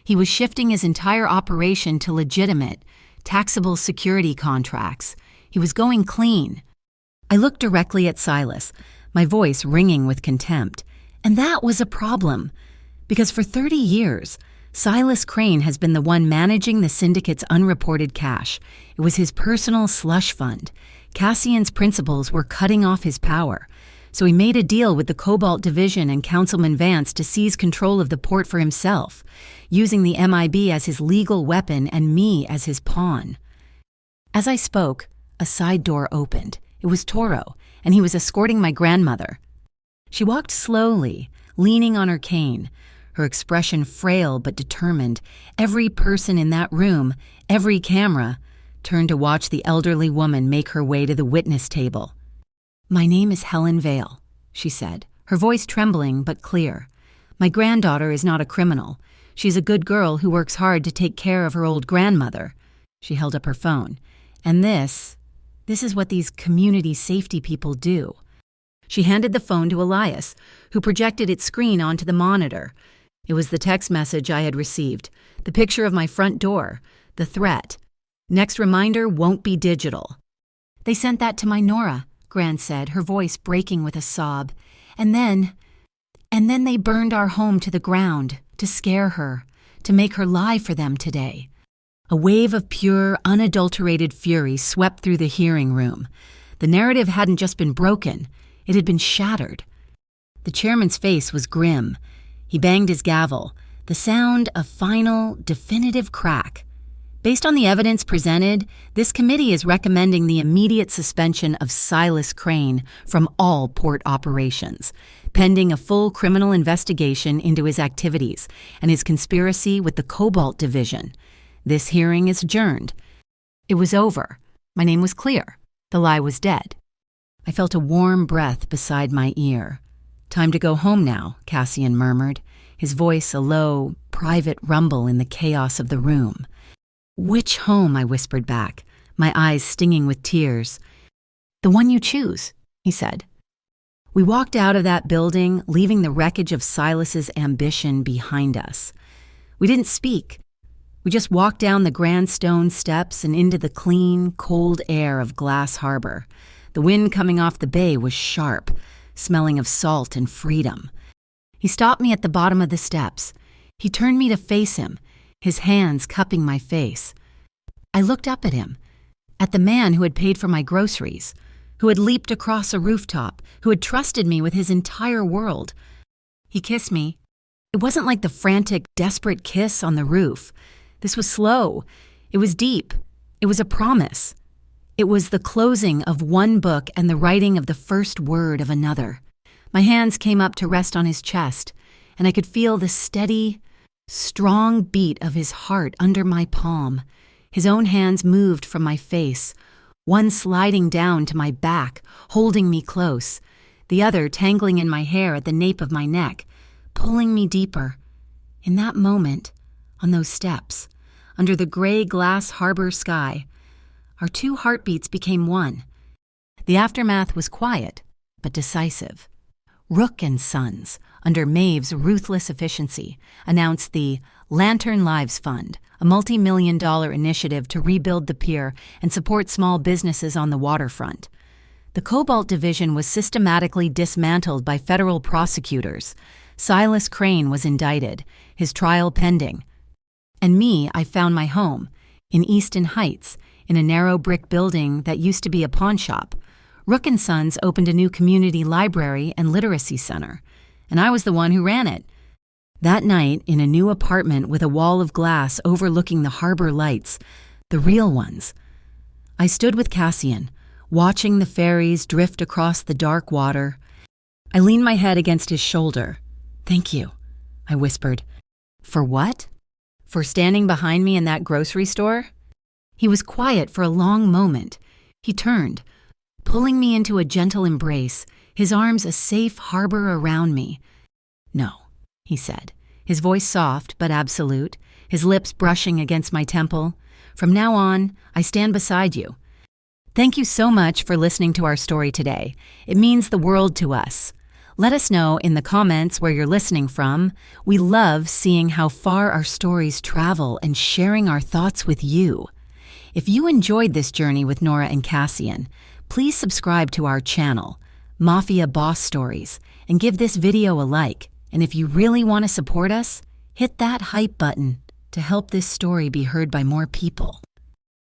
He was shifting his entire operation to legitimate, taxable security contracts. He was going clean. I looked directly at Silas, my voice ringing with contempt. And that was a problem, because for 30 years, Silas Crane has been the one managing the syndicate's unreported cash. It was his personal slush fund. Cassian's principals were cutting off his power. So he made a deal with the Cobalt Division and Councilman Vance to seize control of the port for himself, using the MIB as his legal weapon and me as his pawn. As I spoke, a side door opened. It was Toro, and he was escorting my grandmother. She walked slowly, leaning on her cane, her expression frail but determined. Every person in that room, every camera, turned to watch the elderly woman make her way to the witness table. "My name is Helen Vale," she said, her voice trembling but clear. "My granddaughter is not a criminal. She's a good girl who works hard to take care of her old grandmother." She held up her phone. "And this is what these community safety people do." She handed the phone to Elias, who projected its screen onto the monitor. It was the text message I had received, the picture of my front door, the threat. "Next reminder won't be digital." "They sent that to my Nora," Gran said, her voice breaking with a sob. And then they burned our home to the ground, to scare her, to make her lie for them today." A wave of pure, unadulterated fury swept through the hearing room. The narrative hadn't just been broken, it had been shattered. The chairman's face was grim. He banged his gavel, the sound a final, definitive crack. "Based on the evidence presented, this committee is recommending the immediate suspension of Silas Crane from all port operations, pending a full criminal investigation into his activities and his conspiracy with the Cobalt Division. This hearing is adjourned. It was over. My name was clear. The lie was dead. I felt a warm breath beside my ear. "Time to go home now," Cassian murmured, his voice a low, private rumble in the chaos of the room. "Which home?" I whispered back, my eyes stinging with tears. "The one you choose," he said. We walked out of that building, leaving the wreckage of Silas's ambition behind us. We didn't speak. We just walked down the grand stone steps and into the clean, cold air of Glass Harbor. The wind coming off the bay was sharp, smelling of salt and freedom. He stopped me at the bottom of the steps. He turned me to face him, his hands cupping my face. I looked up at him, at the man who had paid for my groceries, who had leaped across a rooftop, who had trusted me with his entire world. He kissed me. It wasn't like the frantic, desperate kiss on the roof. This was slow. It was deep. It was a promise. It was the closing of one book and the writing of the first word of another. My hands came up to rest on his chest, and I could feel the steady, strong beat of his heart under my palm. His own hands moved from my face, one sliding down to my back, holding me close, the other tangling in my hair at the nape of my neck, pulling me deeper. In that moment, on those steps, under the gray Glass Harbor sky, our two heartbeats became one. The aftermath was quiet, but decisive. Rook & Sons, under Maeve's ruthless efficiency, announced the Lantern Lives Fund, a multi-million-dollar initiative to rebuild the pier and support small businesses on the waterfront. The Cobalt Division was systematically dismantled by federal prosecutors. Silas Crane was indicted, his trial pending. And me, I found my home, in Easton Heights, in a narrow brick building that used to be a pawn shop. Rook & Sons opened a new community library and literacy center, and I was the one who ran it. That night, in a new apartment with a wall of glass overlooking the harbor lights, the real ones, I stood with Cassian, watching the ferries drift across the dark water. I leaned my head against his shoulder. "Thank you," I whispered. "For what?" "For standing behind me in that grocery store?" He was quiet for a long moment. He turned, pulling me into a gentle embrace, his arms a safe harbor around me. "No," he said, his voice soft but absolute, his lips brushing against my temple. "From now on, I stand beside you." Thank you so much for listening to our story today. It means the world to us. Let us know in the comments where you're listening from. We love seeing how far our stories travel and sharing our thoughts with you. If you enjoyed this journey with Nora and Cassian, please subscribe to our channel, Mafia Boss Stories, and give this video a like. And if you really want to support us, hit that hype button to help this story be heard by more people.